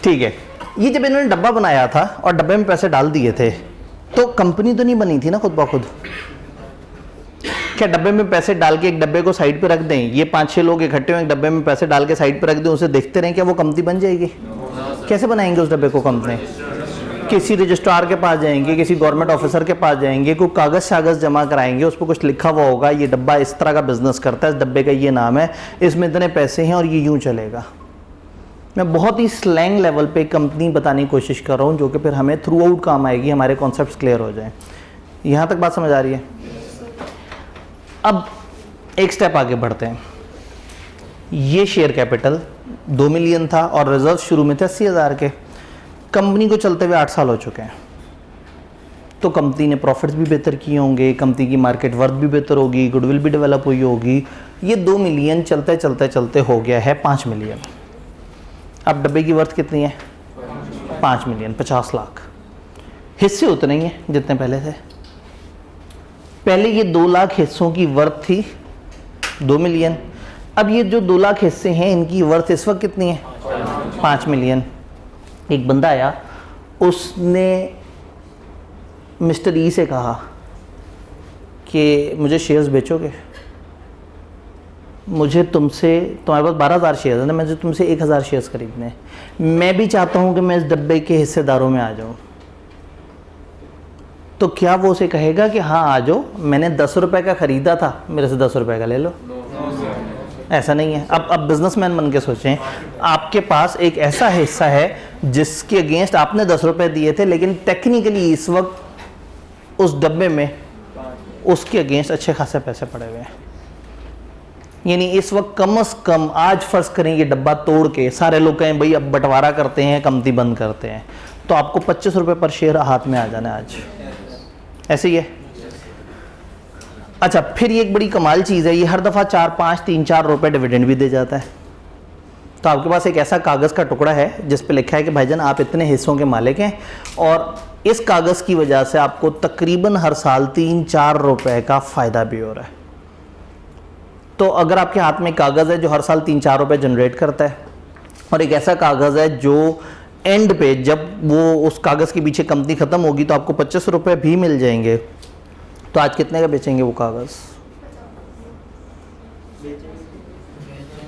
ठीक है, ये जब इन्होंने डब्बा बनाया था और डब्बे में पैसे डाल दिए थे, तो कंपनी तो नहीं बनी थी ना खुद ब खुद। क्या डब्बे में पैसे डाल के एक डब्बे को साइड पे रख दें, ये 5-6 लोग इकट्ठे हो एक डब्बे में पैसे डाल के साइड पे रख दें, उसे देखते रहें, क्या वो कंपनी बन जाएगी? कैसे बनाएंगे उस डब्बे को कंपनी? किसी रजिस्ट्रार के पास जाएंगे, किसी गवर्नमेंट ऑफिसर के पास जाएंगे, कोई कागज़ शागज़ जमा कराएंगे, उस पर कुछ लिखा हुआ होगा, ये डब्बा इस तरह का बिजनेस करता है, इस डब्बे का ये नाम है, इसमें इतने पैसे हैं और ये यूँ चलेगा। मैं बहुत ही स्लैंग लेवल पे कंपनी बताने की कोशिश कर रहा हूँ, जो कि फिर हमें थ्रू आउट काम आएगी, हमारे कॉन्सेप्ट्स क्लियर हो जाएं। यहाँ तक बात समझ आ रही है? अब एक स्टेप आगे बढ़ते हैं। ये शेयर कैपिटल 2 मिलियन था और रिजर्व शुरू में थे 80,000 के। कंपनी को चलते हुए 8 साल हो चुके हैं, तो कंपनी ने प्रॉफिट्स भी बेहतर किए होंगे, कंपनी की मार्केट वर्थ भी बेहतर होगी, गुडविल भी डेवलप हुई होगी। ये 2 मिलियन चलते चलते चलते हो गया है 5 मिलियन। अब डब्बे की वर्थ कितनी है? 5 मिलियन, 50 लाख। हिस्से उतने ही हैं जितने पहले थे। पहले ये 2 लाख हिस्सों की वर्थ थी 2 मिलियन। अब ये जो 2 लाख हिस्से हैं इनकी वर्थ इस वक्त कितनी है? 5 मिलियन। एक बंदा आया, उसने मिस्टर ई से कहा कि मुझे शेयर्स बेचोगे? मुझे तुमसे, तुम्हारे पास 12,000 शेयर्स है ना, मुझे तुमसे 1,000 शेयर्स खरीदने हैं। मैं भी चाहता हूँ कि मैं इस डब्बे के हिस्सेदारों में आ जाऊँ। तो क्या वो उसे कहेगा कि हाँ आ जाओ, मैंने 10 रुपये का ख़रीदा था, मेरे से 10 रुपये का ले लो? ऐसा नहीं है। अब बिजनेसमैन बन के सोचें, आपके पास एक ऐसा हिस्सा है जिसके अगेंस्ट आपने 10 रुपये दिए थे, लेकिन टेक्निकली इस वक्त उस डब्बे में उसके अगेंस्ट अच्छे खासे पैसे पड़े हुए हैं। यानी इस वक्त कम से कम आज फर्ज करें ये डब्बा तोड़ के सारे लोग कहें भाई अब बंटवारा करते हैं, कंपनी बंद करते हैं, तो आपको 25 रुपये पर शेयर हाथ में आ जाना है आज। ऐसे ही है। अच्छा, फिर ये एक बड़ी कमाल चीज़ है, ये हर दफ़ा 4-5, 3-4 रुपये डिविडेंड भी दे जाता है। तो आपके पास एक ऐसा कागज़ का टुकड़ा है जिस पे लिखा है कि भाईजान आप इतने हिस्सों के मालिक हैं, और इस कागज़ की वजह से आपको तकरीबन हर साल 3-4 रुपये का फ़ायदा भी हो रहा है। तो अगर आपके हाथ में कागज़ है जो हर साल 3-4 रुपये जनरेट करता है, और एक ऐसा कागज़ है जो एंड पे जब वो उस कागज़ के पीछे कंपनी ख़त्म होगी तो आपको 25 रुपये भी मिल जाएंगे, तो आज कितने का बेचेंगे वो कागज़?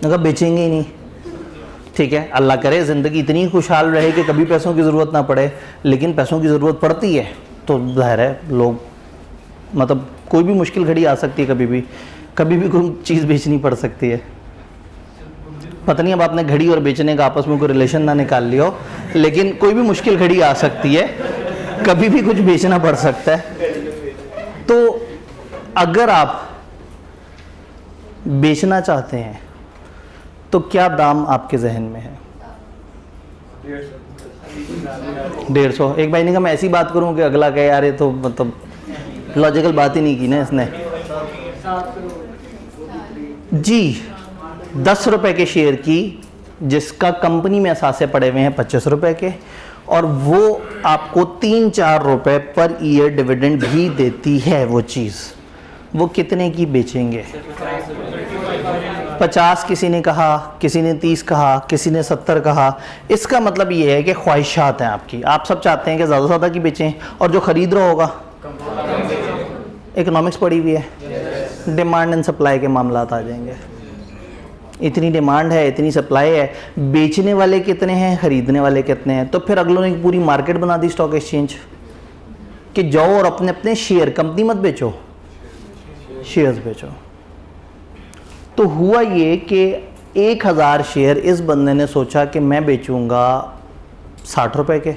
अगर बेचेंगे ही नहीं। ठीक है, अल्लाह करे ज़िंदगी इतनी खुशहाल रहे कि कभी पैसों की ज़रूरत ना पड़े, लेकिन पैसों की ज़रूरत पड़ती है तो ज़ाहिर है लोग, मतलब कोई भी मुश्किल घड़ी आ सकती है, कभी भी कोई चीज़ बेचनी पड़ सकती है। पता नहीं अब आपने घड़ी और बेचने का आपस में कोई रिलेशन ना निकाल लिया हो, लेकिन कोई भी मुश्किल घड़ी आ सकती है, कभी भी कुछ बेचना पड़ सकता है। तो अगर आप बेचना चाहते हैं तो क्या दाम आपके जहन में है? 150। एक भाई ने कहा मैं ऐसी बात करूं कि अगला कहे यार ये तो मतलब लॉजिकल बात ही नहीं की ना इसने। जी, 10 रुपए के शेयर की जिसका कंपनी में असासे पड़े हुए हैं 25 रुपए के, और वो आपको 3-4 रुपए पर ईयर डिविडेंड भी देती है वो चीज़, वो कितने की बेचेंगे? 50 किसी ने कहा, किसी ने 30 कहा, किसी ने 70 कहा। इसका मतलब ये है कि ख्वाहिशात हैं आपकी, आप सब चाहते हैं कि ज़्यादा से ज़्यादा की बेचें, और जो ख़रीद रहा होगा, इकोनॉमिक्स पढ़ी हुई है, डिमांड एंड सप्लाई के मामलात आ जाएंगे। इतनी डिमांड है, इतनी सप्लाई है, बेचने वाले कितने हैं, ख़रीदने वाले कितने हैं, तो फिर अगलों ने पूरी मार्केट बना दी स्टॉक एक्सचेंज कि जाओ और अपने अपने शेयर, कंपनी मत बेचो, शेयर्स बेचो। तो हुआ ये कि 1,000 शेयर इस बंदे ने सोचा कि मैं बेचूंगा 60 रुपए के,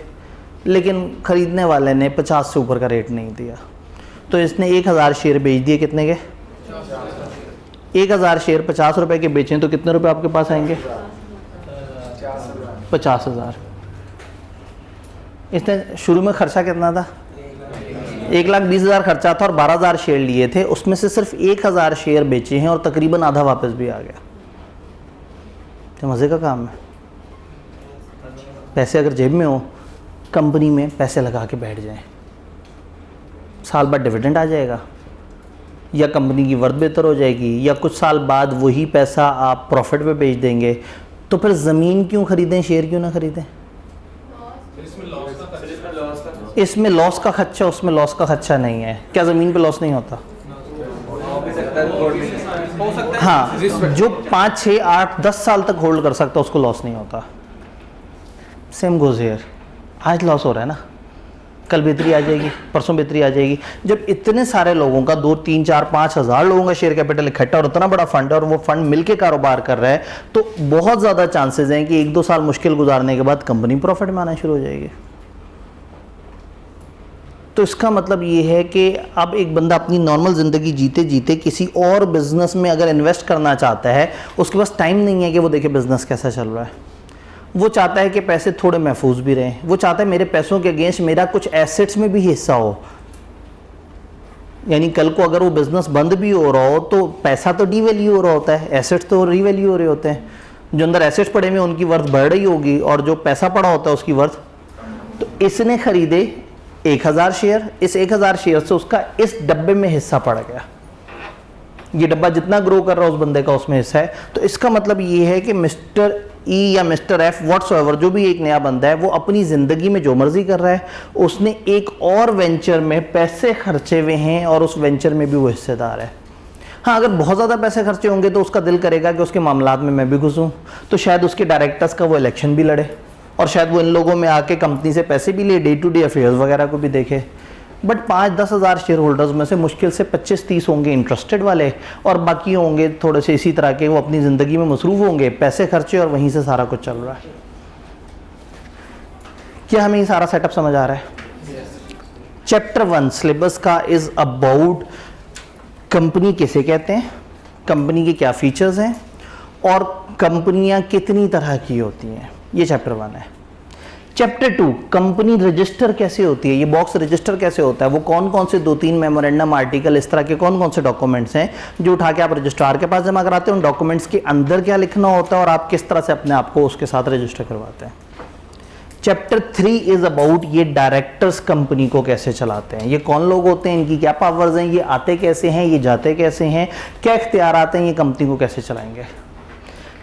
लेकिन ख़रीदने वाले ने 50 से ऊपर का रेट नहीं दिया, तो इसने 1,000 शेयर बेच दिए। कितने के? 1,000 शेयर 50 रुपए के बेचें तो कितने रुपए आपके पास आएंगे? 50,000। इसने शुरू में खर्चा कितना था? 1,20,000 खर्चा था और 12,000 शेयर लिए थे, उसमें से सिर्फ 1,000 शेयर बेचे हैं और तकरीबन आधा वापस भी आ गया। तो मज़े का काम है। पैसे अगर जेब में हो, कंपनी में पैसे लगा के बैठ जाएं, साल बाद डिविडेंड आ जाएगा, या कंपनी की वर्थ बेहतर हो जाएगी, या कुछ साल बाद वही पैसा आप प्रॉफिट पे बेच देंगे। तो फिर ज़मीन क्यों ख़रीदें, शेयर क्यों ना ख़रीदें? इसमें लॉस का खर्चा, उसमें लॉस का खर्चा नहीं है। क्या ज़मीन पे लॉस नहीं होता? हाँ, जो 5, 6, 8, 10 साल तक होल्ड कर सकता है उसको लॉस नहीं होता। Same goes here. आज लॉस हो रहा है ना, कल बेहतरी आ जाएगी, परसों बेहतरी आ जाएगी। जब इतने सारे लोगों का 2, 3, 4, 5 हज़ार लोगों का शेयर कैपिटल इकट्ठा और इतना बड़ा फंड है और वो फंड मिलके कारोबार कर रहा है, तो बहुत ज़्यादा चांसेस हैं कि 1-2 साल मुश्किल गुजारने के बाद कंपनी प्रॉफिट में आना शुरू हो जाएगी। तो इसका मतलब ये है कि अब एक बंदा अपनी नॉर्मल ज़िंदगी जीते जीते किसी और बिज़नेस में अगर इन्वेस्ट करना चाहता है, उसके पास टाइम नहीं है कि वो देखे बिज़नेस कैसा चल रहा है। वो चाहता है कि पैसे थोड़े महफूज भी रहें, वो चाहता है मेरे पैसों के अगेंस्ट मेरा कुछ एसेट्स में भी हिस्सा हो, यानी कल को अगर वो बिज़नेस बंद भी हो रहा हो तो पैसा तो डीवैल्यू हो रहा होता है, एसेट्स तो रीवैल्यू हो रहे होते हैं। जो अंदर एसेट्स पड़े हुए उनकी वर्थ बढ़ रही होगी और जो पैसा पड़ा होता है उसकी वर्थ। तो इसने ख़रीदे 1000 शेयर, इस 1000 शेयर से उसका इस डब्बे में हिस्सा पड़ गया। ये डब्बा जितना ग्रो कर रहा है उस बंदे का उसमें हिस्सा है। तो इसका मतलब ये है कि मिस्टर ई या मिस्टर एफ व्हाट्सएवर जो भी एक नया बंदा है वो अपनी ज़िंदगी में जो मर्जी कर रहा है, उसने एक और वेंचर में पैसे खर्चे हुए हैं और उस वेंचर में भी वो हिस्सेदार है। हाँ, अगर बहुत ज़्यादा पैसे खर्चे होंगे तो उसका दिल करेगा कि उसके मामलात में मैं भी घुसूँ, तो शायद उसके डायरेक्टर्स का वो इलेक्शन भी लड़े और शायद वो इन लोगों में आके कंपनी से पैसे भी ले, डे टू डे अफेयर्स वगैरह को भी देखे। बट 5-10 हज़ार शेयर होल्डर्स में से मुश्किल से 25-30 होंगे इंटरेस्टेड वाले और बाकी होंगे थोड़े से इसी तरह के, वो अपनी ज़िंदगी में मसरूफ़ होंगे, पैसे खर्चे और वहीं से सारा कुछ चल रहा है। क्या हमें ये सारा सेटअप समझ आ रहा है? चैप्टर 1 सिलेबस का इज़ अबाउट कंपनी किसे कहते हैं, कंपनी के क्या फीचर्स हैं और कंपनियां कितनी तरह की होती हैं, ये चैप्टर 1 है। चैप्टर 2 कंपनी रजिस्टर कैसे होती है, ये बॉक्स रजिस्टर कैसे होता है, वो कौन कौन से 2-3 मेमोरेंडम आर्टिकल इस तरह के कौन कौन से डॉक्यूमेंट्स हैं जो उठा के आप रजिस्ट्रार के पास जमा कराते हैं, उन डॉक्यूमेंट्स के अंदर क्या लिखना होता है और आप किस तरह से अपने आप को उसके साथ रजिस्टर करवाते हैं। चैप्टर 3 इज अबाउट ये डायरेक्टर्स कंपनी को कैसे चलाते हैं, ये कौन लोग होते हैं, इनकी क्या पावर्स हैं, ये आते कैसे हैं, ये जाते कैसे हैं, क्या इख्तियार आते हैं, ये कंपनी को कैसे चलाएंगे।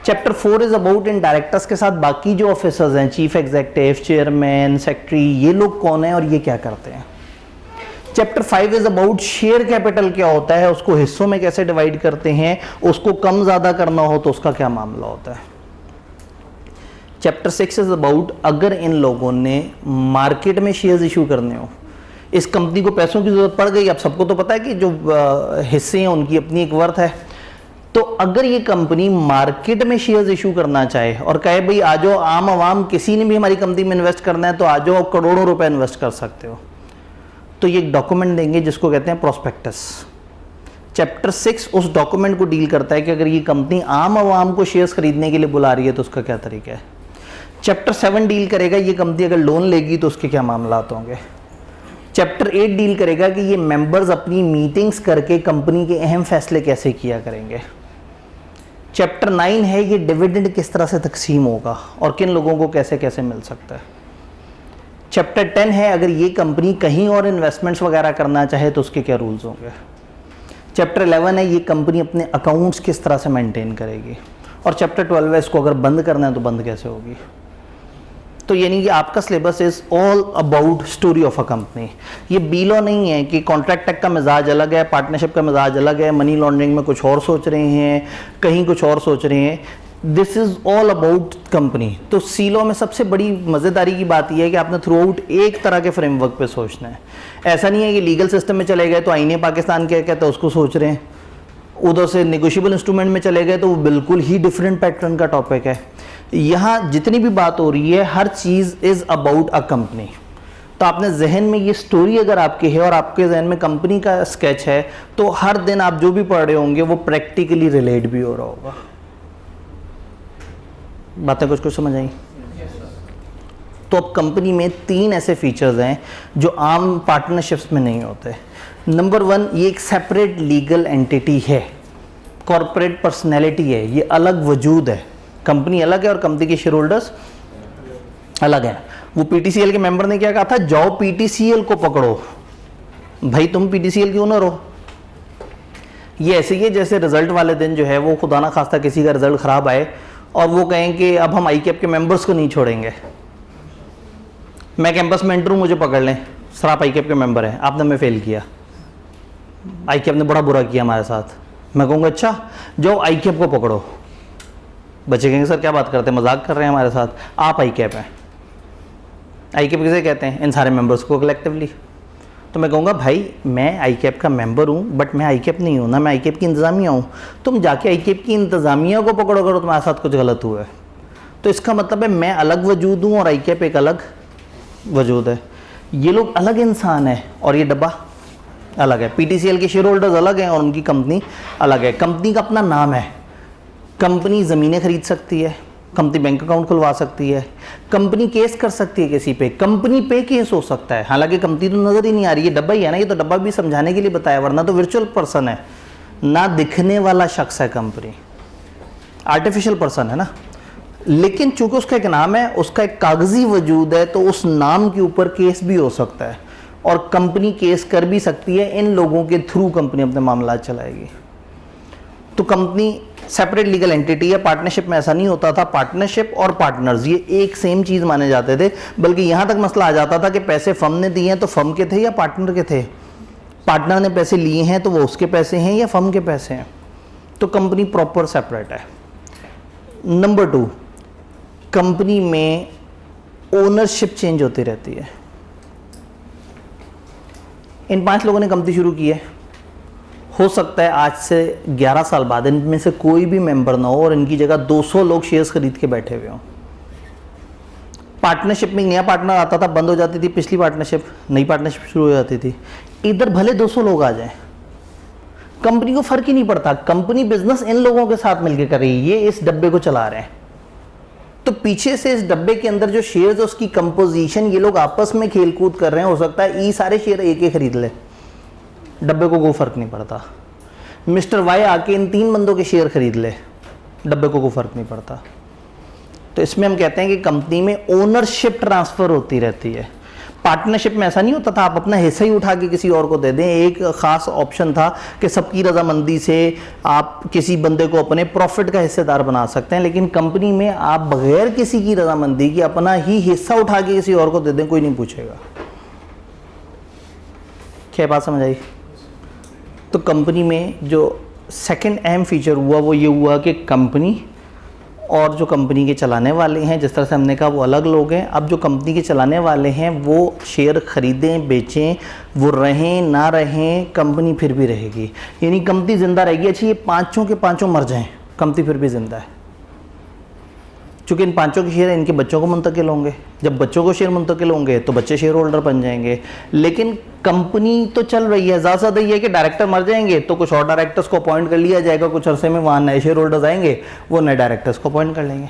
Chapter 4 is about in directors के साथ बाकी जो ऑफिसर्स हैं, चीफ एग्जीक्यूटिव, चेयरमैन, सेक्रेटरी, ये लोग कौन हैं और ये क्या करते हैं। Chapter 5 is about share capital क्या होता है, उसको हिस्सों में कैसे डिवाइड करते हैं, उसको कम ज़्यादा करना हो तो उसका क्या मामला होता है। चैप्टर 6 इज अबाउट अगर इन लोगों ने मार्केट में शेयर्स इशू करने हो, इस कंपनी को पैसों की ज़रूरत पड़ गई, अब सबको तो पता है कि जो हिस्से हैं उनकी अपनी एक वर्थ है, तो अगर ये कंपनी मार्केट में शेयर्स इशू करना चाहे और कहे भाई आ जाओ आम आवाम, किसी ने भी हमारी कंपनी में इन्वेस्ट करना है तो आ जाओ, करोड़ों रुपए इन्वेस्ट कर सकते हो, तो ये एक डॉक्यूमेंट देंगे जिसको कहते हैं प्रोस्पेक्टस। चैप्टर 6 उस डॉक्यूमेंट को डील करता है कि अगर ये कंपनी आम आवाम को शेयर्स खरीदने के लिए बुला रही है तो उसका क्या तरीका है। चैप्टर 7 डील करेगा ये कंपनी अगर लोन लेगी तो उसके क्या मामलात होंगे। चैप्टर 8 डील करेगा कि ये मेंबर्स अपनी मीटिंग्स करके कंपनी के अहम फैसले कैसे किया करेंगे। चैप्टर 9 है ये डिविडेंड किस तरह से तकसीम होगा और किन लोगों को कैसे कैसे मिल सकता है। चैप्टर 10 है अगर ये कंपनी कहीं और इन्वेस्टमेंट्स वगैरह करना चाहे तो उसके क्या रूल्स होंगे। चैप्टर 11 है ये कंपनी अपने अकाउंट्स किस तरह से मेंटेन करेगी। और चैप्टर 12 है इसको अगर बंद करना है तो बंद कैसे होगी। तो यानी कि आपका syllabus is all about story of a company. ये बीलो नहीं है कि कॉन्ट्रैक्ट टेक का मिजाज अलग है, पार्टनरशिप का मिजाज अलग है, मनी लॉन्ड्रिंग में कुछ और सोच रहे हैं, कहीं कुछ और सोच रहे हैं। This is all about company. तो सीलो में सबसे बड़ी मज़ेदारी की बात यह है कि आपने थ्रू आउट एक तरह के फ्रेमवर्क पे सोचना है। ऐसा नहीं है कि लीगल सिस्टम में चले गए तो आईने पाकिस्तान क्या कहता है उसको सोच रहे हैं, उधर से नेगोशिएबल इंस्ट्रूमेंट में चले गए तो वो बिल्कुल ही डिफरेंट पैटर्न का टॉपिक है। यहाँ जितनी भी बात हो रही है हर चीज़ इज़ अबाउट अ कंपनी। तो आपने जहन में ये स्टोरी अगर आपकी है और आपके जहन में कंपनी का स्केच है तो हर दिन आप जो भी पढ़ रहे होंगे वो प्रैक्टिकली रिलेट भी हो रहा होगा। बातें कुछ कुछ समझ आई? तो अब कंपनी में 3 ऐसे फीचर्स हैं जो आम पार्टनरशिप्स में नहीं होते। नंबर 1, ये एक सेपरेट लीगल एंटिटी है, कॉर्पोरेट पर्सनैलिटी है, ये अलग वजूद है। कंपनी अलग है और कंपनी के शेयर होल्डर्स अलग है। वो पीटीसीएल के मेंबर ने क्या कहा था, जाओ पीटीसीएल को पकड़ो, भाई तुम पीटीसीएल के ओनर हो। ये ऐसे ही है जैसे रिजल्ट वाले दिन जो है वो खुदा ना खास्ता किसी का रिजल्ट खराब आए और वो कहें कि अब हम आई कैप के मेंबर्स को नहीं छोड़ेंगे। मैं कैंपस में एंटर हूं, मुझे पकड़ लें, सर आप आई कैप के मेंबर हैं, आपने हमें फेल किया, आई कैप ने बड़ा बुरा किया हमारे साथ। मैं कहूँगा अच्छा जाओ आई कैप को पकड़ो। बच्चे कहेंगे सर क्या बात करते हैं, मजाक कर रहे हैं हमारे साथ, आप आई कैप हैं। आई कैप किसे कहते हैं, इन सारे मेंबर्स को कलेक्टिवली। तो मैं कहूँगा भाई मैं आई कैप का मेंबर हूँ बट मैं आई कैप नहीं हूँ ना, मैं आई कैप की इंतज़ामिया हूँ, तुम जाके आई कैप की इंतज़ामिया को पकड़ो करो तुम्हारे साथ कुछ गलत हुआ है। तो इसका मतलब है मैं अलग वजूद हूँ और आई कैप एक अलग वजूद है। ये लोग अलग इंसान है और ये डब्बा अलग है। पीटीसीएल के शेयर होल्डर्स अलग हैं और उनकी कंपनी अलग है। कंपनी का अपना नाम है, कंपनी ज़मीनें खरीद सकती है, कंपनी बैंक अकाउंट खुलवा सकती है, कंपनी केस कर सकती है किसी पे, कंपनी पे केस हो सकता है। हालांकि कंपनी तो नज़र ही नहीं आ रही, ये डब्बा ही है ना, ये तो डब्बा भी समझाने के लिए बताया, वरना तो वर्चुअल पर्सन है ना, दिखने वाला शख्स है कंपनी, आर्टिफिशियल पर्सन है ना। लेकिन चूंकि उसका एक नाम है, उसका एक कागजी वजूद है, तो उस नाम के ऊपर केस भी हो सकता है और कंपनी केस कर भी सकती है। इन लोगों के थ्रू कंपनी अपने मामला चलाएगी। तो कंपनी सेपरेट लीगल एंटिटी है। पार्टनरशिप में ऐसा नहीं होता था, पार्टनरशिप और पार्टनर्स ये एक सेम चीज माने जाते थे, बल्कि यहां तक मसला आ जाता था कि पैसे फर्म ने दिए हैं तो फर्म के थे या पार्टनर के थे, पार्टनर ने पैसे लिए हैं तो वो उसके पैसे हैं या फर्म के पैसे हैं। तो कंपनी प्रॉपर सेपरेट है। नंबर 2, कंपनी में ओनरशिप चेंज होती रहती है। इन 5 लोगों ने कंपनी शुरू की है, हो सकता है आज से 11 साल बाद इनमें से कोई भी मेंबर ना हो और इनकी जगह 200 लोग शेयर्स खरीद के बैठे हुए हों। पार्टनरशिप में नया पार्टनर आता था, बंद हो जाती थी पिछली पार्टनरशिप, नई पार्टनरशिप शुरू हो जाती थी। इधर भले 200 लोग आ जाएं, कंपनी को फर्क ही नहीं पड़ता, कंपनी बिजनेस इन लोगों के साथ मिलकर कर रही है, ये इस डब्बे को चला रहे हैं। तो पीछे से इस डब्बे के अंदर जो शेयर्स है उसकी कंपोजिशन ये लोग आपस में खेल कूद कर रहे हैं। हो सकता है ई सारे शेयर एक ही खरीद ले, डब्बे को कोई फर्क नहीं पड़ता। मिस्टर वाई आके इन 3 बंदों के शेयर खरीद ले, डब्बे को कोई फर्क नहीं पड़ता। तो इसमें हम कहते हैं कि कंपनी में ओनरशिप ट्रांसफर होती रहती है। पार्टनरशिप में ऐसा नहीं होता था आप अपना हिस्सा ही उठा के किसी और को दे दें। एक खास ऑप्शन था कि सबकी रजामंदी से आप किसी बंदे को अपने प्रॉफिट का हिस्सेदार बना सकते हैं, लेकिन कंपनी में आप बगैर किसी की रजामंदी की अपना ही हिस्सा उठा के किसी और को दे दें, कोई नहीं पूछेगा। क्या बात समझ आई? तो कंपनी में जो सेकंड अहम फीचर हुआ वो ये हुआ कि कंपनी और जो कंपनी के चलाने वाले हैं, जिस तरह से हमने कहा वो अलग लोग हैं। अब जो कंपनी के चलाने वाले हैं वो शेयर खरीदें बेचें, वो रहें ना रहें, कंपनी फिर भी रहेगी, यानी कंपनी ज़िंदा रहेगी। अच्छा ये 5 के 5 मर जाएं, कंपनी फिर भी ज़िंदा है, चूँकि इन 5 के शेयर इनके बच्चों को मुंतकिल होंगे। जब बच्चों को शेयर मुंतकिल होंगे तो बच्चे शेयर होल्डर बन जाएंगे, लेकिन कंपनी तो चल रही है। ज़्यादा से ज़्यादा ये है कि डायरेक्टर मर जाएंगे तो कुछ और डायरेक्टर्स को अपॉइंट कर लिया जाएगा, कुछ अरसे में वहाँ नए शेयर होल्डर्स आएंगे, वो नए डायरेक्टर्स को अपॉइंट कर लेंगे।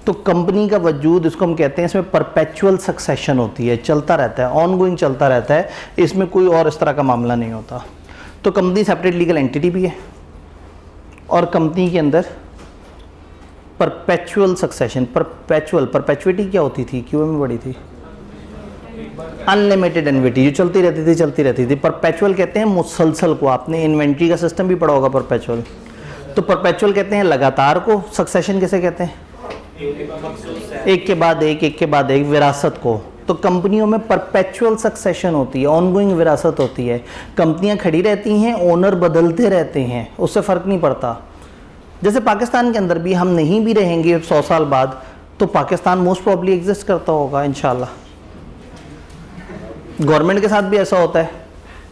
तो कंपनी का वजूद, इसको हम कहते हैं, इसमें परपेचुअल सक्सेशन होती है, चलता रहता है, ऑन गोइंग चलता रहता है, इसमें कोई और इस तरह का मामला नहीं होता। तो कंपनी सेपरेट लीगल एंटिटी भी है और कंपनी के अंदर परपेचुअल सक्सेशन, परपेचुइटी क्या होती थी, क्यों में बड़ी थी, अनलिमिटेड एन्युटी जो चलती रहती थी। परपेचुअल कहते हैं मुसलसल को, आपने इन्वेंट्री का सिस्टम भी पढ़ा होगा परपेचुअल। तो परपेचुअल कहते हैं लगातार को, सक्सेशन किसे कहते हैं, एक के बाद एक विरासत को। तो कंपनियों में परपेचुअल सक्सेशन होती है, ऑनगोइंग विरासत होती है। कंपनियां खड़ी रहती हैं, ओनर बदलते रहते हैं, उससे फ़र्क नहीं पड़ता। जैसे पाकिस्तान के अंदर भी हम नहीं भी रहेंगे 100 साल बाद तो पाकिस्तान मोस्ट प्रॉब्ली एग्जिस्ट करता होगा इंशाल्लाह। गवर्नमेंट के साथ भी ऐसा होता है,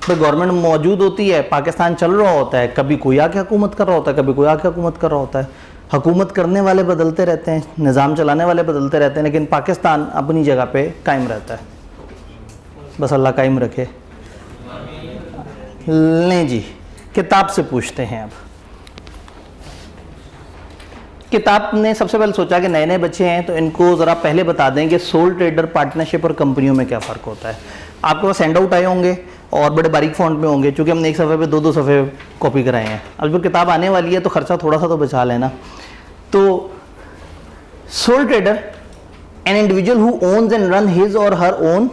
तो गवर्नमेंट मौजूद होती है, पाकिस्तान चल रहा होता है, कभी कोई आके हुकूमत कर रहा होता है, कभी कोई आके हुकूमत कर रहा होता है। हुकूमत करने वाले बदलते रहते हैं, निज़ाम चलाने वाले बदलते रहते हैं, लेकिन पाकिस्तान अपनी जगह पे कायम रहता है। बस अल्लाह कायम रखे। लें जी, किताब से पूछते हैं। अब किताब ने सबसे पहले सोचा कि नए नए बच्चे हैं तो इनको ज़रा पहले बता दें कि सोल ट्रेडर, पार्टनरशिप और कंपनियों में क्या फ़र्क होता है। आपके पास हैंड आउट आए होंगे और बड़े बारीक फॉन्ट में होंगे, क्योंकि हमने एक सफ़े पे 2-2 सफ़े कॉपी कराए हैं। अब जब किताब आने वाली है तो ख़र्चा थोड़ा सा तो बचा लेना। तो soul trader an individual who owns and run his और हर ओन,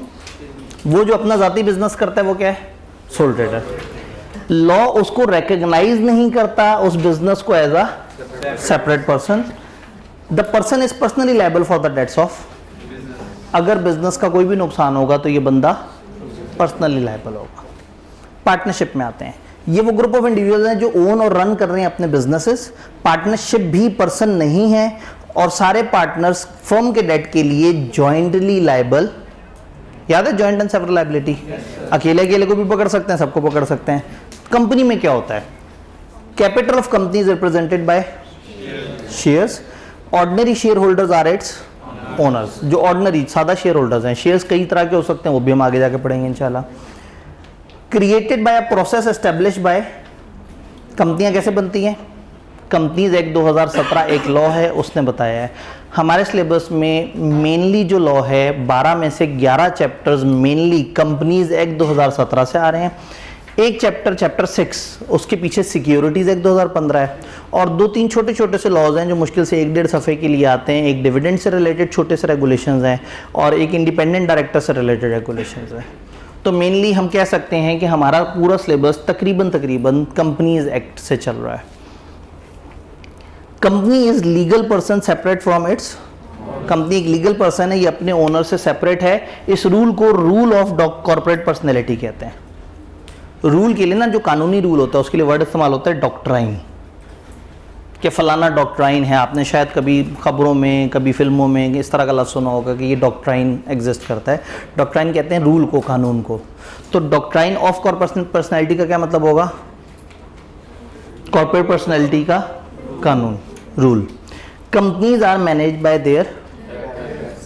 वो जो अपना जाती बिजनेस करता है वो क्या है? Sole trader. लॉ उसको रिकॉग्नाइज नहीं करता उस बिजनेस को as a separate person. The person is personally liable for the debts of, अगर बिजनेस का कोई भी नुकसान होगा तो ये बंदा पर्सनली लायबल होगा। पार्टनरशिप में आते हैं, ये वो ग्रुप ऑफ इंडिविजुअल्स हैं जो ओन और रन कर रहे हैं अपने बिजनेसेस। पार्टनरशिप भी पर्सन नहीं है और सारे पार्टनर्स फर्म के डेट के लिए जॉइंटली लायबल। याद है जॉइंट एंड सेवरल लायबिलिटी? अकेले अकेले को भी पकड़ सकते हैं, सबको पकड़ सकते हैं। कंपनी में क्या होता है? Capital of company is represented by shares, ordinary share holders are its owners. जो ऑर्डिनरी सादा शेयर होल्डर्स हैं, शेयर्स कई तरह के हो सकते हैं, वो भी हम आगे जाके पढ़ेंगे इंशाल्लाह। Created by a process establish by, कंपनियां कैसे बनती हैं? कंपनीज एक्ट 2017 एक लॉ है, उसने बताया है। हमारे सिलेबस में मेनली जो लॉ है 12 में से 11 चैप्टर्स मेनली कंपनीज एक्ट 2017 से आ रहे हैं। एक चैप्टर 6 उसके पीछे सिक्योरिटीज एक्ट 2015 है, और 2-3 छोटे छोटे से लॉज हैं जो मुश्किल से 1-1.5 सफ़े के लिए आते हैं। एक डिविडेंड से रिलेटेड छोटे से रेगुलेशंस हैं और एक इंडिपेंडेंट डायरेक्टर से रिलेटेड रेगुलेशंस हैं। तो मेनली हम कह सकते हैं कि हमारा पूरा सिलेबस तकरीबन कंपनीज एक्ट से चल रहा है। Company is legal person separate from its, company एक लीगल पर्सन है, ये अपने ओनर से सेपरेट है। इस रूल को रूल ऑफ कॉर्पोरेट पर्सनैलिटी कहते हैं। रूल के लिए ना जो कानूनी रूल होता है उसके लिए वर्ड इस्तेमाल होता है डॉक्ट्राइन, कि फलाना डॉक्ट्राइन है। आपने शायद कभी खबरों में, कभी फिल्मों में इस तरह का लफ्ज़ सुना होगा कि ये डॉक्ट्राइन एग्जिस्ट करता है। डॉक्ट्राइन कहते हैं रूल को, कानून को। तो डॉक्ट्राइन ऑफ कॉर्पोरेट पर्सनैलिटी का क्या मतलब होगा? कॉर्पोरेट पर्सनैलिटी का कानून, rule. Companies are manage by their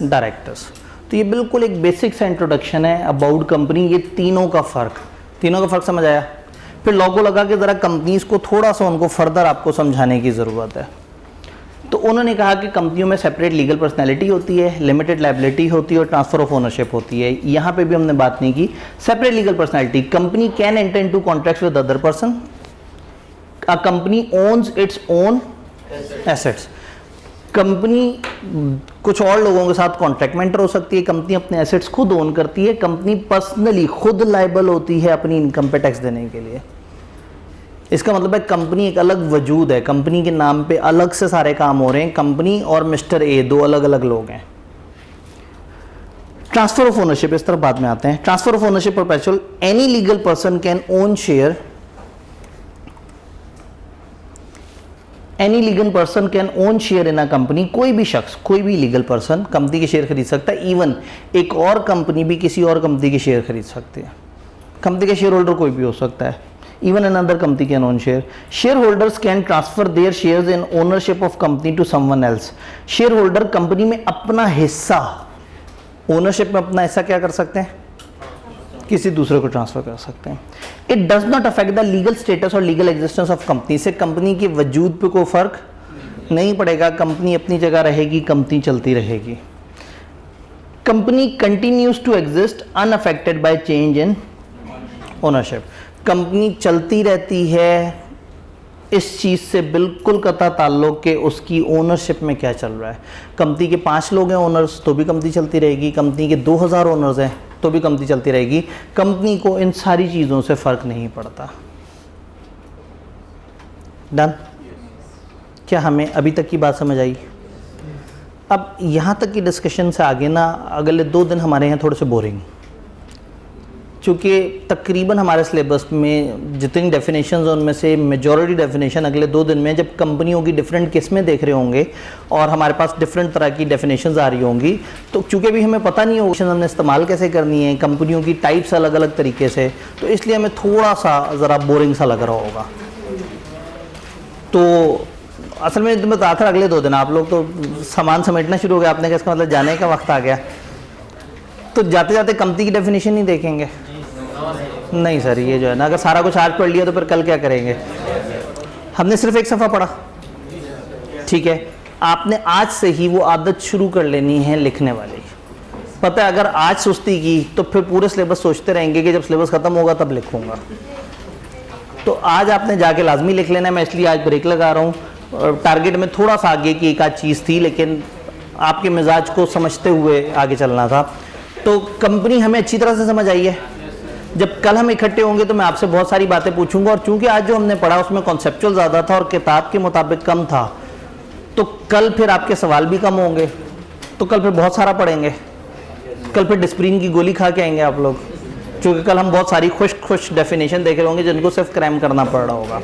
directors. तो ये बिल्कुल एक बेसिक सा इंट्रोडक्शन है अबाउट कंपनी। ये तीनों का फ़र्क समझ आया? फिर लॉ को लगा कि ज़रा कंपनीज को थोड़ा सा उनको फर्दर आपको समझाने की ज़रूरत है। तो उन्होंने कहा कि कंपनियों में सेपरेट लीगल पर्सनैलिटी होती है, लिमिटेड लायबिलिटी होती है और ट्रांसफर ऑफ ओनरशिप होती है। यहाँ पे भी हमने बात नहीं की। Separate legal personality, company can enter into contracts with other person, a company ons its own assets. Company कुछ और लोगों के साथ कॉन्ट्रैक्ट में एंटर हो सकती है। कंपनी अपने एसेट्स खुद ओन करती है। कंपनी पर्सनली खुद लायबल होती है अपनी इनकम पे टैक्स देने के लिए। इसका मतलब है कंपनी एक अलग वजूद है, कंपनी के नाम पे अलग से सारे काम हो रहे हैं। कंपनी और मिस्टर ए दो अलग अलग लोग हैं। ट्रांसफर ऑफ ओनरशिप, इस तरफ बाद में आते हैं। Transfer of ownership perpetual, any legal person can own share, any legal person can own share in a company. कोई भी शख्स, कोई भी लीगल पर्सन कंपनी के शेयर खरीद सकता है। इवन एक और कंपनी भी किसी और कंपनी के शेयर खरीद सकती है। कंपनी के शेयर होल्डर कोई भी हो सकता है। Even another company can own share. Share holders can transfer their shares in ownership of company to someone else. Share holder company में अपना हिस्सा, ओनरशिप में अपना हिस्सा क्या कर सकते हैं? किसी दूसरे को ट्रांसफर कर सकते हैं। It does not affect the legal status और लीगल एग्जिस्टेंस ऑफ कंपनी। से कंपनी के वजूद पे कोई फर्क नहीं पड़ेगा। कंपनी अपनी जगह रहेगी, कंपनी चलती रहेगी। Company continues to exist unaffected by change in ownership. Company चलती रहती है इस चीज़ से बिल्कुल कता ताल्लुक के उसकी ओनरशिप में क्या चल रहा है। कंपनी के 5 लोग हैं ओनर्स तो भी कंपनी चलती रहेगी। कंपनी के 2000 ओनर्स हैं तो भी कंपनी चलती रहेगी। कंपनी को इन सारी चीज़ों से फ़र्क नहीं पड़ता। डन? क्या हमें अभी तक की बात समझ आई? अब यहाँ तक की डिस्कशन से आगे ना अगले 2 दिन हमारे यहाँ थोड़े से बोरिंग, चूँकि तकरीबन हमारे सिलेबस में जितनी डेफिनेशंस हैं उनमें से मेजॉरिटी डेफिनेशन अगले 2 दिन में, जब कंपनियों की डिफरेंट किस्में देख रहे होंगे और हमारे पास डिफरेंट तरह की डेफिनेशंस आ रही होंगी, तो चूँकि भी हमें पता नहीं होगा हमने इस्तेमाल कैसे करनी है, कंपनियों की टाइप्स अलग अलग तरीके से, तो इसलिए हमें थोड़ा सा ज़रा बोरिंग सा लग रहा होगा। तो असल में तो मैं बता था अगले 2 दिन आप लोग तो सामान समेटना शुरू हो गया, आपने कहा इसका मतलब जाने का वक्त आ गया, तो जाते जाते कंपनी की डेफिनेशन नहीं देखेंगे? नहीं सर, ये जो है ना अगर सारा कुछ आज पढ़ लिया तो फिर कल क्या करेंगे? हमने सिर्फ एक सफ़ा पढ़ा, ठीक है। आपने आज से ही वो आदत शुरू कर लेनी है लिखने वाली। पता है अगर आज सुस्ती की तो फिर पूरे सिलेबस सोचते रहेंगे कि जब सिलेबस ख़त्म होगा तब लिखूंगा। तो आज आपने जाके लाजमी लिख लेना है। मैं इसलिए आज ब्रेक लगा रहा हूँ। टारगेट में थोड़ा सा आगे की एक आध चीज़ थी, लेकिन आपके मिजाज को समझते हुए आगे चलना था। तो कंपनी हमें अच्छी तरह से समझ आई है। जब कल हम इकट्ठे होंगे तो मैं आपसे बहुत सारी बातें पूछूंगा, और चूंकि आज जो हमने पढ़ा उसमें कॉन्सेप्चुअल ज़्यादा था और किताब के मुताबिक कम था, तो कल फिर आपके सवाल भी कम होंगे, तो कल फिर बहुत सारा पढ़ेंगे। कल फिर डिस्प्रिन की गोली खा के आएंगे आप लोग, क्योंकि कल हम बहुत सारी खुश डेफिनेशन देख रहे होंगे जिनको सिर्फ क्रैम करना पड़ रहा होगा।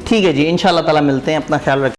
ठीक है जी, इंशाल्लाह ताला मिलते हैं, अपना ख्याल रखें।